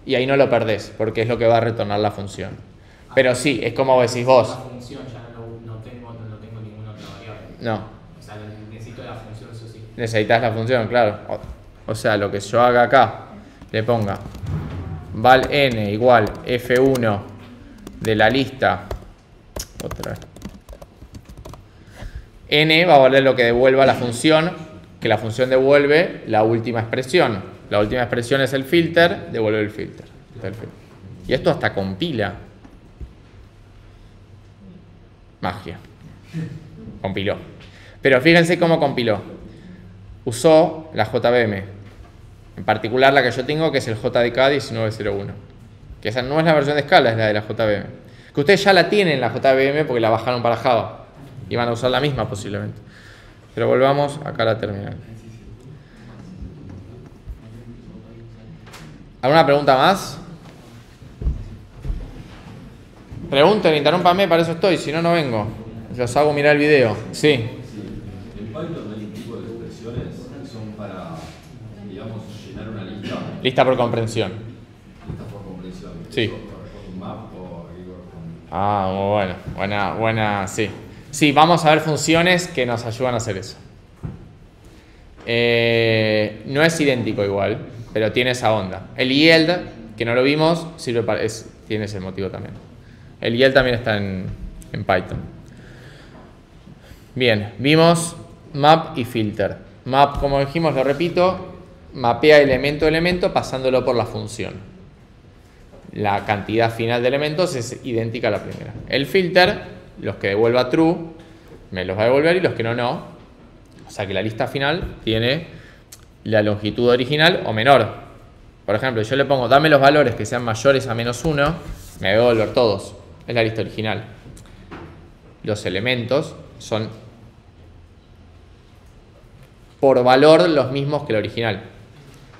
Y ahí no lo perdés, porque es lo que va a retornar la función. Pero sí, es como decís vos. La función ya no tengo ninguna otra variable. No. O sea, necesito la función, eso sí. Necesitas la función, claro. O sea, lo que yo haga acá, le ponga val n igual f1 de la lista. Otra vez. N va a valer lo que devuelva la función, que la función devuelve la última expresión. La última expresión es el filter, devuelve el filter. Y esto hasta compila. Magia. Compiló. Pero fíjense cómo compiló. Usó la JVM. En particular la que yo tengo, que es el JDK 1901. Que esa no es la versión de escala, es la de la JVM. Que ustedes ya la tienen la JVM porque la bajaron para Java. Y van a usar la misma posiblemente. Pero volvamos acá a la terminal. ¿Alguna pregunta más? Pregunten, interrúmpame, para eso estoy, si no, no vengo. Los hago mirar el video. Sí. En Python hay un tipo de expresiones que son para, digamos, llenar una lista. Lista por comprensión. Lista por comprensión. Sí. ¿Con un map o con... Ah, muy bueno. Buena, sí. Sí, vamos a ver funciones que nos ayudan a hacer eso. No es idéntico igual, pero tiene esa onda. El yield, que no lo vimos, sirve para, tiene ese motivo también. El yield también está en Python. Bien, vimos map y filter. Map, como dijimos, lo repito, mapea elemento a elemento pasándolo por la función. La cantidad final de elementos es idéntica a la primera. El filter, los que devuelva true, me los va a devolver y los que no, no. O sea que la lista final tiene la longitud original o menor. Por ejemplo, yo le pongo, dame los valores que sean mayores a -1, me va a devolver todos. Es la lista original. Los elementos son por valor los mismos que la original.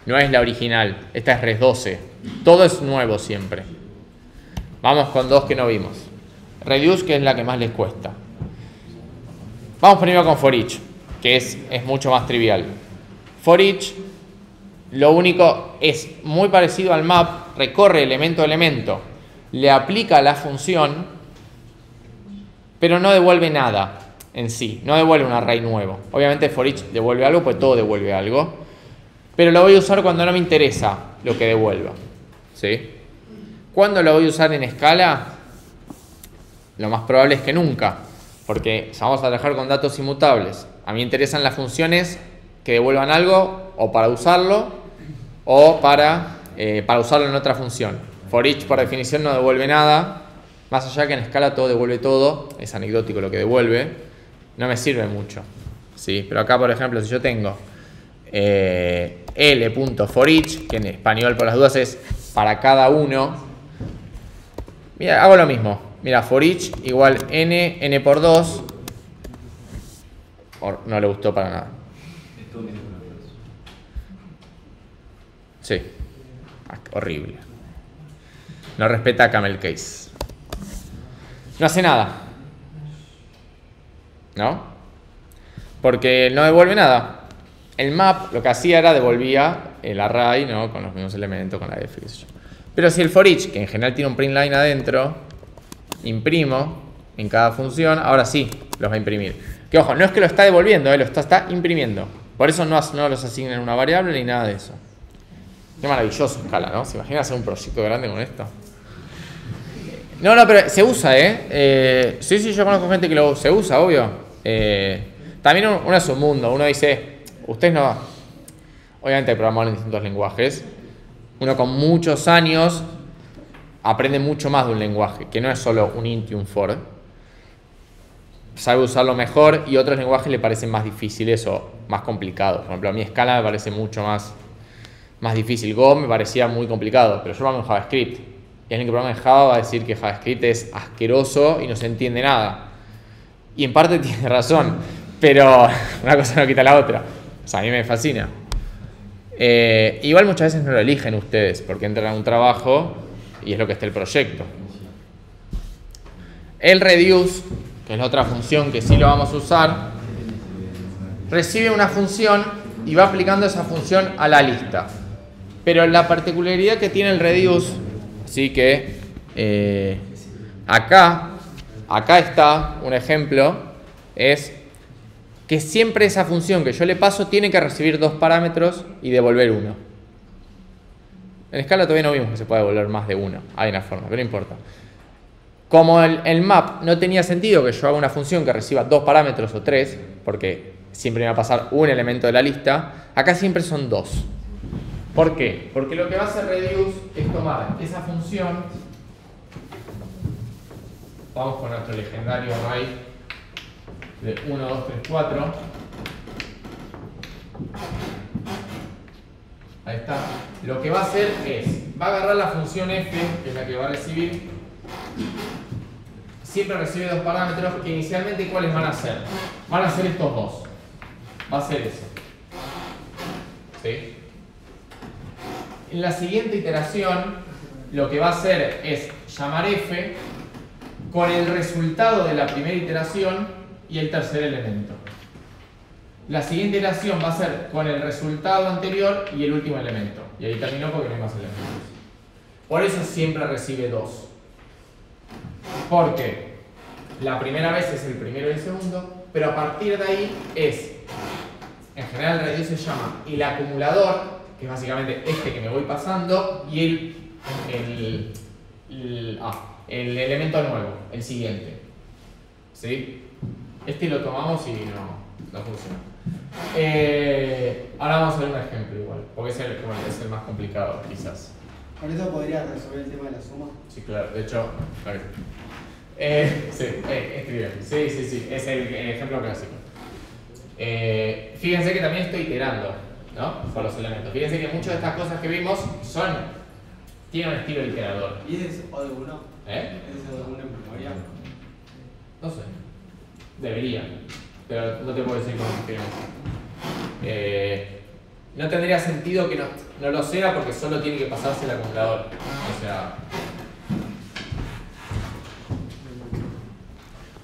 No es la original, esta es res 12. Todo es nuevo siempre. Vamos con dos que no vimos. Reduce, que es la que más les cuesta. Vamos primero con for each, que es mucho más trivial. For each, lo único es muy parecido al map, recorre elemento a elemento, le aplica la función, pero no devuelve nada en sí, no devuelve un array nuevo. Obviamente for each devuelve algo, pues todo devuelve algo, pero lo voy a usar cuando no me interesa lo que devuelva. ¿Sí? ¿Cuándo lo voy a usar en escala? Lo más probable es que nunca, porque vamos a trabajar con datos inmutables. A mí me interesan las funciones que devuelvan algo, o para usarlo, o para usarlo en otra función. For each, por definición, no devuelve nada, más allá que en escala todo devuelve todo, es anecdótico lo que devuelve, no me sirve mucho. ¿Sí? Pero acá, por ejemplo, si yo tengo L.forEach, que en español por las dudas es para cada uno, mira, hago lo mismo. Mira, for each igual n por 2. No le gustó para nada. Sí. Horrible. No respeta camel case. No hace nada. ¿No? Porque no devuelve nada. El map lo que hacía era devolvía el array, ¿no? Con los mismos elementos, con la f, qué sé yo. Pero si el for each, que en general tiene un print line adentro, imprimo en cada función, ahora sí los va a imprimir. Que ojo, no es que lo está devolviendo, lo está imprimiendo. Por eso no los asignan una variable ni nada de eso. Qué maravilloso Scala, ¿no? ¿Se imagina hacer un proyecto grande con esto? No, pero se usa, Sí, yo conozco gente que se usa, obvio. También uno es un mundo. Uno dice, ustedes no... Obviamente programamos en distintos lenguajes. Uno con muchos años aprende mucho más de un lenguaje, que no es solo un int y un for. Sabe usarlo mejor y otros lenguajes le parecen más difíciles o más complicados. Por ejemplo, a mí Scala me parece mucho más difícil. Go me parecía muy complicado, pero yo programo en JavaScript. Y alguien que programa en Java va a decir que JavaScript es asqueroso y no se entiende nada. Y en parte tiene razón, pero una cosa no quita la otra. O sea, a mí me fascina. Igual muchas veces no lo eligen ustedes, porque entran a un trabajo y es lo que está el proyecto. el reduce, que es la otra función que sí lo vamos a usar, recibe una función y va aplicando esa función a la lista. Pero la particularidad que tiene el reduce, así que acá está un ejemplo, es que siempre esa función que yo le paso tiene que recibir 2 parámetros y devolver 1. En Scala todavía no vimos que se puede devolver más de 1. Hay una forma, pero no importa. Como el map no tenía sentido que yo haga una función que reciba 2 parámetros o 3, porque siempre me va a pasar un elemento de la lista, acá siempre son 2. ¿Por qué? Porque lo que va a hacer reduce es tomar esa función, vamos con nuestro legendario array de 1, 2, 3, 4. Ahí está. Lo que va a hacer es, va a agarrar la función f, que es la que va a recibir, siempre recibe 2 parámetros, que inicialmente ¿cuáles van a ser? Van a ser estos 2. Va a ser eso. ¿Sí? En la siguiente iteración, lo que va a hacer es llamar f con el resultado de la primera iteración y el tercer elemento. La siguiente iteración va a ser con el resultado anterior y el último elemento. Y ahí terminó porque no hay más elementos. Por eso siempre recibe 2. Porque la primera vez es el primero y el segundo, pero a partir de ahí es, en general el reduce se llama el acumulador, que es básicamente este que me voy pasando, y el elemento nuevo, el siguiente. ¿Sí? Este lo tomamos y no funciona. Ahora vamos a ver un ejemplo igual, porque es el más complicado quizás. ¿Con eso podrías resolver el tema de la suma? Sí, claro, de hecho, sí, es el ejemplo clásico. Fíjense que también estoy iterando, ¿no? Por los elementos. Fíjense que muchas de estas cosas que vimos tienen un estilo iterador. ¿Y es O de 1? ¿Eh? ¿Es O de 1 en memoria? No sé. Debería. Pero no te puedo decir cómo se escribe. No tendría sentido que no lo sea porque solo tiene que pasarse el acumulador. O sea.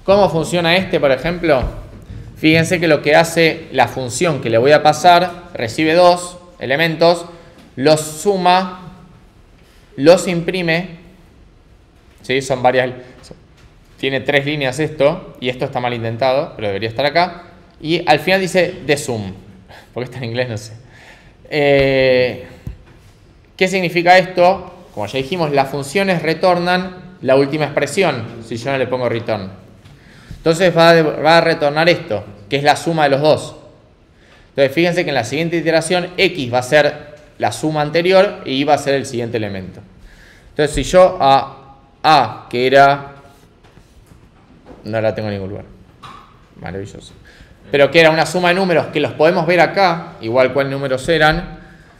¿Cómo funciona este, por ejemplo? Fíjense que lo que hace la función que le voy a pasar, recibe 2 elementos, los suma, los imprime, ¿sí? Son varias, tiene 3 líneas esto, y esto está mal intentado, pero debería estar acá, y al final dice desum, porque está en inglés, no sé. ¿Qué significa esto? Como ya dijimos, las funciones retornan la última expresión, si yo no le pongo return. Entonces va a retornar esto, que es la suma de los dos. Entonces fíjense que en la siguiente iteración X va a ser la suma anterior y Y va a ser el siguiente elemento. Entonces si yo A, que era... No la tengo en ningún lugar. Maravilloso. Pero que era una suma de números que los podemos ver acá, igual cuál números eran.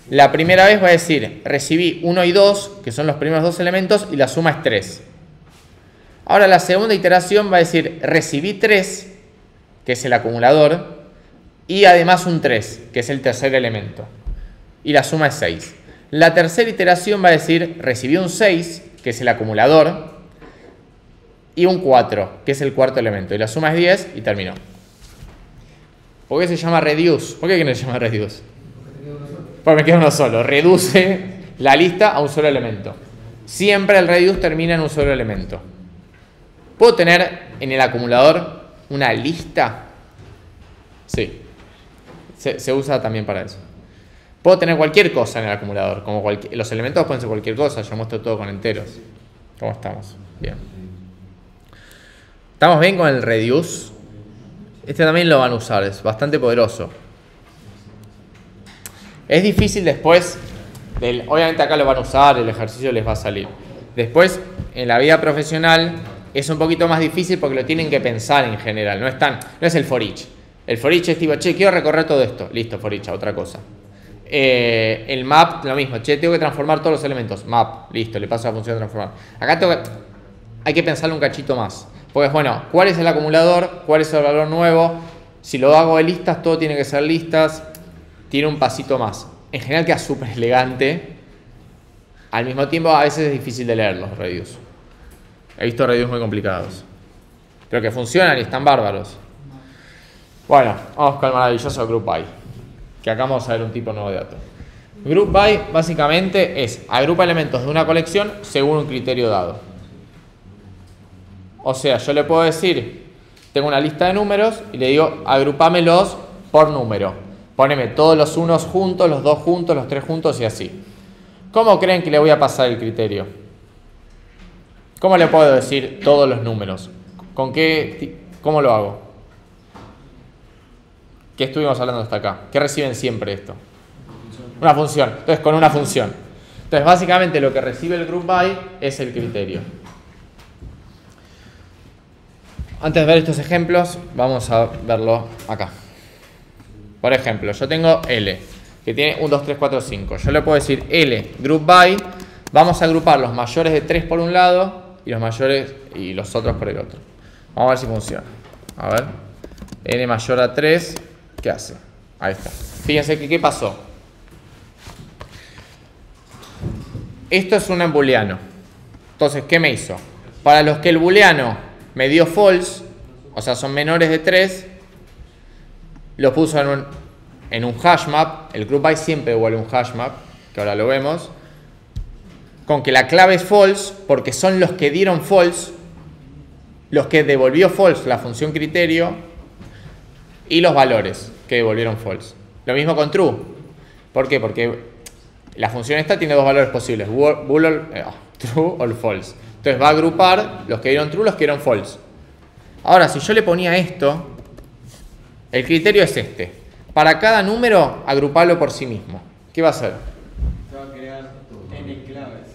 La primera vez va a decir, recibí 1 y 2, que son los primeros 2 elementos, y la suma es 3. Ahora la segunda iteración va a decir, recibí 3, que es el acumulador, y además un 3, que es el tercer elemento. Y la suma es 6. La tercera iteración va a decir, recibí un 6, que es el acumulador, y un 4, que es el cuarto elemento. Y la suma es 10 y terminó. ¿Por qué se llama reduce? ¿Por qué no se llama reduce? Porque me queda uno solo. Reduce la lista a un solo elemento. Siempre el reduce termina en un solo elemento. ¿Puedo tener en el acumulador una lista? Sí. Se usa también para eso. Puedo tener cualquier cosa en el acumulador. Los elementos pueden ser cualquier cosa. Yo muestro todo con enteros. ¿Cómo estamos? Bien. ¿Estamos bien con el reduce? Este también lo van a usar. Es bastante poderoso. Es difícil después. Obviamente acá lo van a usar. El ejercicio les va a salir. Después, en la vida profesional... Es un poquito más difícil porque lo tienen que pensar en general. No es el for each. El for each es tipo, che, quiero recorrer todo esto. Listo, for each, a otra cosa. El map, lo mismo. Che, tengo que transformar todos los elementos. Map, listo, le paso a la función de transformar. Acá hay que pensarlo un cachito más. Porque, bueno, ¿cuál es el acumulador? ¿Cuál es el valor nuevo? Si lo hago de listas, todo tiene que ser listas. Tiene un pasito más. En general queda súper elegante. Al mismo tiempo, a veces es difícil de leerlos, reduce. He visto reduce muy complicados. pero que funcionan y están bárbaros. Bueno, vamos con el maravilloso Group By, que acá vamos a ver un tipo nuevo de dato. Group By básicamente es agrupa elementos de una colección según un criterio dado. O sea, yo le puedo decir, tengo una lista de números y le digo, agrupámelos por número. Poneme todos los unos juntos, los dos juntos, los tres juntos y así. ¿Cómo creen que le voy a pasar el criterio? ¿Cómo le puedo decir todos los números? ¿Cómo lo hago? ¿Qué estuvimos hablando hasta acá? ¿Qué reciben siempre esto? Una función. Entonces, con una función. Entonces, básicamente lo que recibe el Group By es el criterio. Antes de ver estos ejemplos, vamos a verlo acá. Por ejemplo, yo tengo L, que tiene 1, 2, 3, 4, 5. Yo le puedo decir L, Group By, vamos a agrupar los mayores de 3 por un lado y los mayores y los otros por el otro. Vamos a ver si funciona. A ver. N mayor a 3, ¿qué hace? Ahí está. Fíjense que ¿qué pasó? Esto es un booleano. Entonces, ¿qué me hizo? Para los que el booleano me dio false, o sea, son menores de 3, lo puso en un hash map. El group by siempre devuelve un hash map, que ahora lo vemos, con que la clave es false, porque son los que dieron false, los que devolvió false la función criterio, y los valores que devolvieron false. Lo mismo con true. ¿Por qué? Porque la función esta tiene dos valores posibles, true o false. Entonces va a agrupar los que dieron true, los que dieron false. Ahora, si yo le ponía esto, el criterio es este. Para cada número, agruparlo por sí mismo. ¿Qué va a hacer? Va a crear n claves.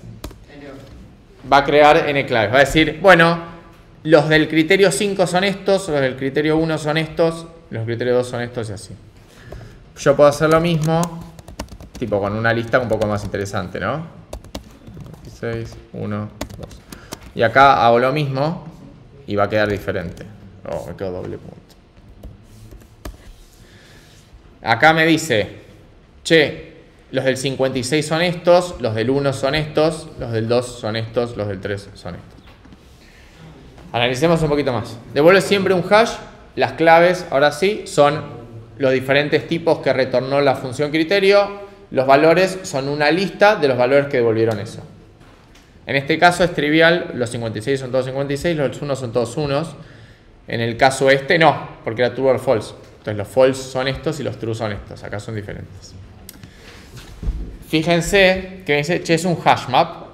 Va a crear n claves. Va a decir, bueno, los del criterio 5 son estos, los del criterio 1 son estos, los del criterio 2 son estos y así. Yo puedo hacer lo mismo, tipo con una lista un poco más interesante, ¿no? 16, 1, 2. Y acá hago lo mismo y va a quedar diferente. Oh, me quedo doble punto. Acá me dice, che, los del 56 son estos, los del 1 son estos, los del 2 son estos, los del 3 son estos. Analicemos un poquito más. Devuelve siempre un hash. Las claves, ahora sí, son los diferentes tipos que retornó la función criterio. Los valores son una lista de los valores que devolvieron eso. En este caso es trivial, los 56 son todos 56, los 1 son todos unos. En el caso este no, porque era true o false. Entonces los false son estos y los true son estos. Acá son diferentes. Fíjense que me dice, che, es un hash map.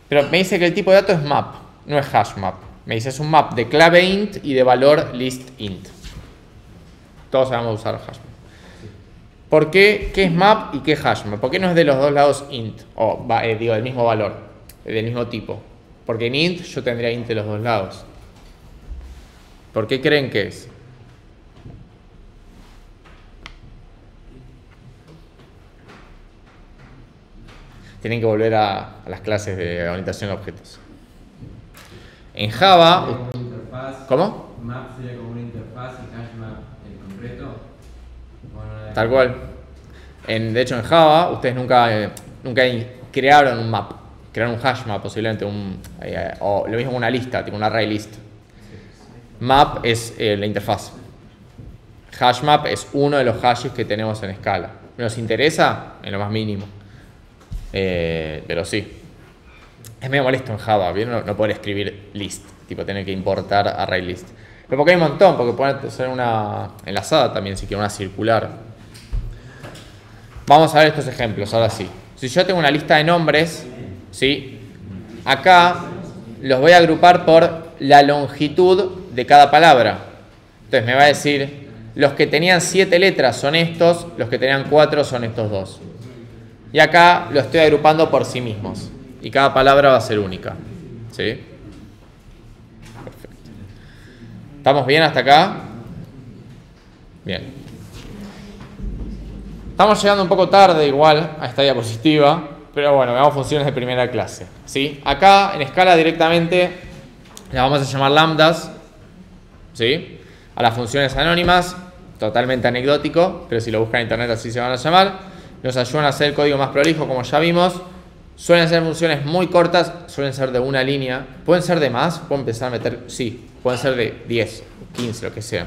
Pero me dice que el tipo de dato es map, no es hash map. Me dice, es un map de clave int y de valor list int. Todos sabemos usar hash map. ¿Por qué? ¿Qué es map y qué es hash map? ¿Por qué no es de los dos lados int? O digo, del mismo valor, del mismo tipo. Porque en int yo tendría int de los dos lados. ¿Por qué creen que es? Tienen que volver a las clases de orientación a objetos. En Java... ¿Cómo? Map sería como una interfaz y hash map en concreto. Tal cual. De hecho, en Java, ustedes nunca crearon un map. Crearon un hash map, posiblemente. O lo mismo una lista, tipo un array list. Map es la interfaz. Hash map es uno de los hashes que tenemos en Scala. ¿Nos interesa? En lo más mínimo. Pero sí. Es medio molesto en Java, ¿bien? No poder escribir list, tipo tener que importar array list. Pero porque hay un montón, porque puede ser una enlazada también, si quieren, una circular. Vamos a ver estos ejemplos, ahora sí. Si yo tengo una lista de nombres, ¿sí? Acá los voy a agrupar por la longitud de cada palabra. Entonces me va a decir, los que tenían 7 letras son estos, los que tenían 4 son estos dos. Y acá lo estoy agrupando por sí mismos. Y cada palabra va a ser única. ¿Sí? Perfecto. ¿Estamos bien hasta acá? Bien. Estamos llegando un poco tarde igual a esta diapositiva, pero bueno, veamos funciones de primera clase. ¿Sí? Acá en Scala directamente las vamos a llamar lambdas. ¿Sí? A las funciones anónimas, totalmente anecdótico, pero si lo buscan en internet así se van a llamar. Nos ayudan a hacer el código más prolijo, como ya vimos. Suelen ser funciones muy cortas, suelen ser de una línea. ¿Pueden ser de más? ¿Puedo empezar a meter? Sí, pueden ser de 10, 15, lo que sea.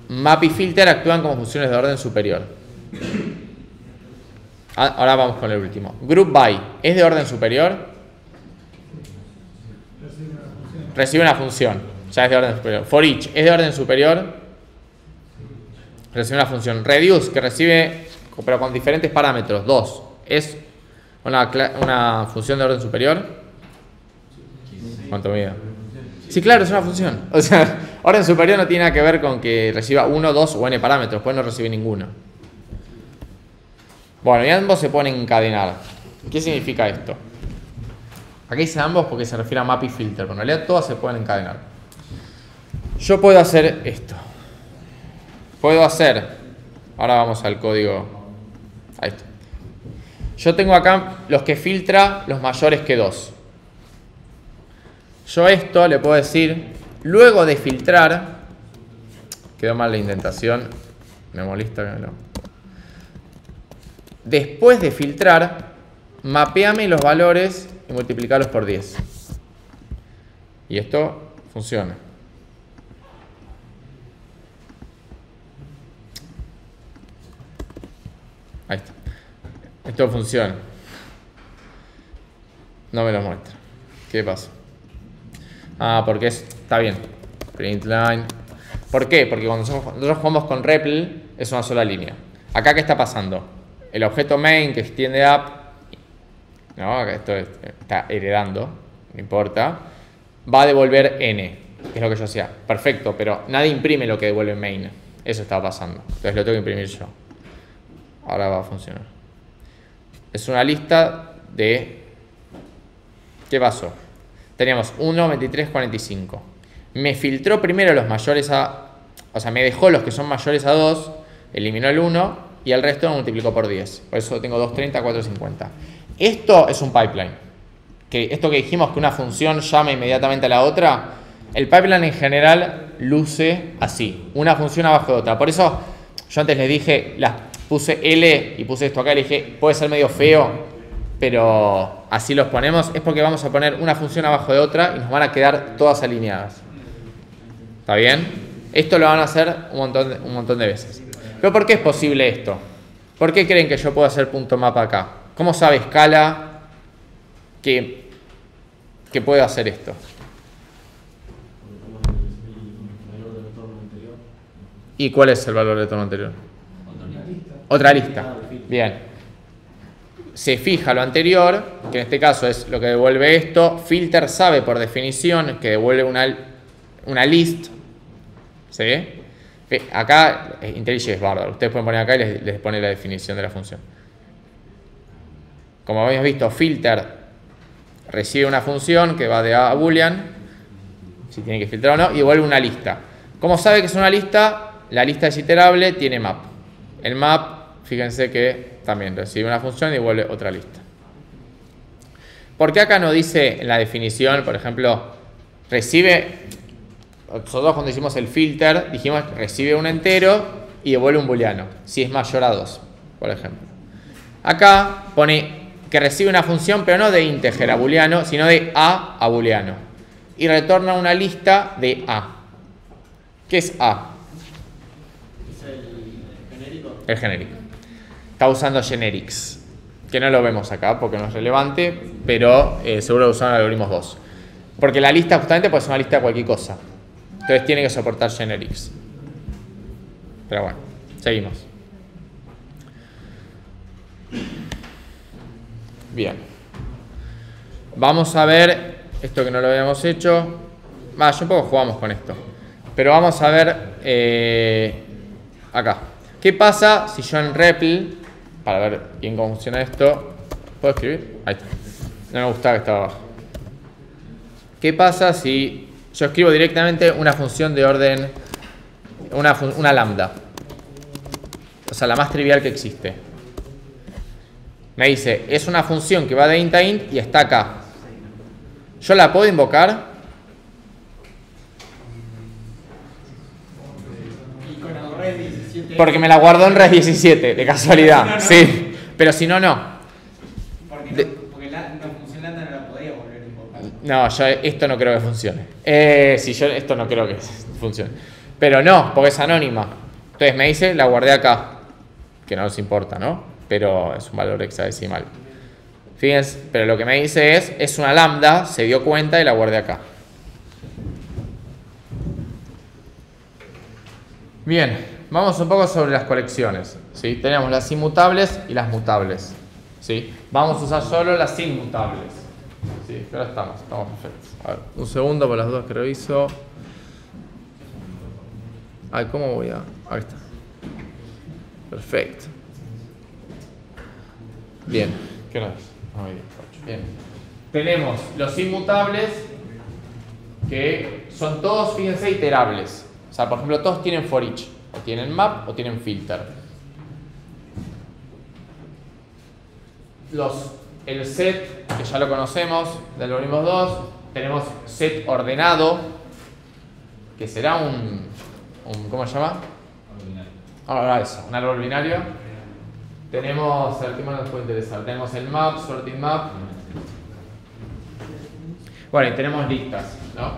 Map y filter actúan como funciones de orden superior. Ahora vamos con el último. Group by, ¿es de orden superior? Recibe una función, ya es de orden superior. For each, ¿es de orden superior? Recibe una función. Reduce, que recibe, pero con diferentes parámetros, 2. ¿Es una función de orden superior? ¿Cuánto mide? Sí, claro, es una función. O sea, orden superior no tiene nada que ver con que reciba 1, 2 o n parámetros, pues no recibe ninguno. Bueno, y ambos se pueden encadenar. ¿Qué significa esto? Aquí dice ambos porque se refiere a map y filter, pero en realidad todas se pueden encadenar. Yo puedo hacer esto. Puedo hacer, ahora vamos al código, a esto. Yo tengo acá los que filtra los mayores que 2. Yo esto le puedo decir, luego de filtrar, quedó mal la indentación, me molesta que no. Después de filtrar, mapeame los valores y multiplicarlos por 10. Y esto funciona. Ahí está. Esto funciona. No me lo muestra. ¿Qué pasa? Porque está bien. Print line. ¿Por qué? Porque cuando nosotros jugamos con REPL es una sola línea. Acá, ¿qué está pasando? El objeto main que extiende up, ¿no? Esto está heredando, no importa, va a devolver n, que es lo que yo hacía. Perfecto, pero nadie imprime lo que devuelve main. Eso estaba pasando. Entonces lo tengo que imprimir yo. Ahora va a funcionar. Es una lista de... ¿Qué pasó? Teníamos 1, 23, 45. Me filtró primero los mayores a... O sea, me dejó los que son mayores a 2, eliminó el 1 y el resto lo multiplicó por 10. Por eso tengo 230, 450. Esto es un pipeline. Esto que dijimos que una función llama inmediatamente a la otra, el pipeline en general luce así. Una función abajo de otra. Por eso yo antes les dije, puse L y puse esto acá y le dije, puede ser medio feo, pero así los ponemos. Es porque vamos a poner una función abajo de otra y nos van a quedar todas alineadas. ¿Está bien? Esto lo van a hacer un montón de veces. ¿Pero por qué es posible esto? ¿Por qué creen que yo puedo hacer .map acá? ¿Cómo sabe Scala que puedo hacer esto? ¿Y cuál es el valor de retorno anterior? Otra lista. Bien. Se fija lo anterior, que en este caso es lo que devuelve esto. Filter sabe por definición que devuelve una list. ¿Sí? Acá IntelliJ es bárbaro. Ustedes pueden poner acá y les pone la definición de la función. Como habéis visto, filter recibe una función que va de A a Boolean, si tiene que filtrar o no, y devuelve una lista. ¿Cómo sabe que es una lista? La lista es iterable, tiene map. El map, fíjense que también recibe una función y devuelve otra lista. ¿Por qué acá no dice en la definición, por ejemplo, recibe... Nosotros cuando hicimos el filter dijimos recibe un entero y devuelve un booleano, si es mayor a 2, por ejemplo. Acá pone que recibe una función, pero no de integer a booleano, sino de a booleano. Y retorna una lista de A. ¿Qué es A? ¿Es el genérico? El genérico. Está usando generics, que no lo vemos acá porque no es relevante, pero seguro lo usaron algoritmos 2. Porque la lista justamente puede ser una lista de cualquier cosa. Entonces tiene que soportar generics. Pero bueno, seguimos. Bien. Vamos a ver esto que no lo habíamos hecho. Ya un poco jugamos con esto. Pero vamos a ver acá. ¿Qué pasa si yo en REPL, para ver bien cómo funciona esto, ¿puedo escribir? Ahí está. No me gustaba que estaba abajo. ¿Qué pasa si yo escribo directamente una función de orden, una lambda? O sea, la más trivial que existe. Me dice, es una función que va de int a int y está acá. ¿Yo la puedo invocar? Y con el red 17. Porque me la guardó en res 17, de casualidad. Sí, pero si no, no. Porque No, yo esto no creo que funcione. Si yo esto no creo que funcione. Pero no, porque es anónima. Entonces me dice, la guardé acá. Que no nos importa, ¿no? Pero es un valor hexadecimal. Fíjense, pero lo que me dice es una lambda, se dio cuenta y la guardé acá. Bien, vamos un poco sobre las colecciones, ¿sí? Tenemos las inmutables y las mutables, ¿sí? Vamos a usar solo las inmutables, ¿sí? Pero estamos perfectos. A ver, un segundo por las dos que reviso. Ay, ¿cómo voy a...? Ahí está. Perfecto. Bien, ¿qué hora es? Bien. Tenemos los inmutables que son todos, fíjense, iterables. O sea, por ejemplo, todos tienen for each. O tienen map o tienen filter. El set, que ya lo conocemos, del algoritmo 2. Tenemos set ordenado, que será un ¿cómo se llama? Ahora eso, un árbol binario. Tenemos, el tema nos puede interesar. Tenemos el map, sorting map. Bueno, y tenemos listas, ¿no?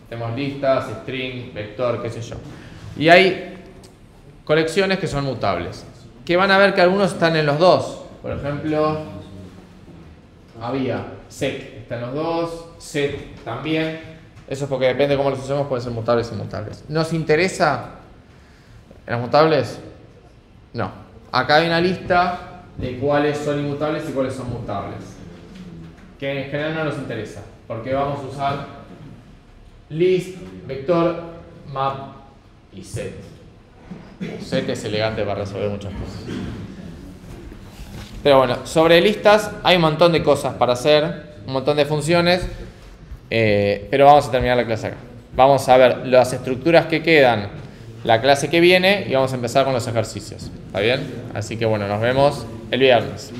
Tenemos listas, string, vector, qué sé yo. Y hay colecciones que son mutables. Que van a ver que algunos están en los dos. Por ejemplo, había set, está en los dos, set también. Eso es porque depende de cómo los usemos, pueden ser mutables y inmutables. ¿Nos interesa en los mutables? No. Acá hay una lista de cuáles son inmutables y cuáles son mutables. Que en general no nos interesa. Porque vamos a usar list, vector, map y set. Set es elegante para resolver muchas cosas. Pero bueno, sobre listas hay un montón de cosas para hacer, un montón de funciones, pero vamos a terminar la clase acá. Vamos a ver las estructuras que quedan la clase que viene y vamos a empezar con los ejercicios. ¿Está bien? Así que bueno, nos vemos el viernes.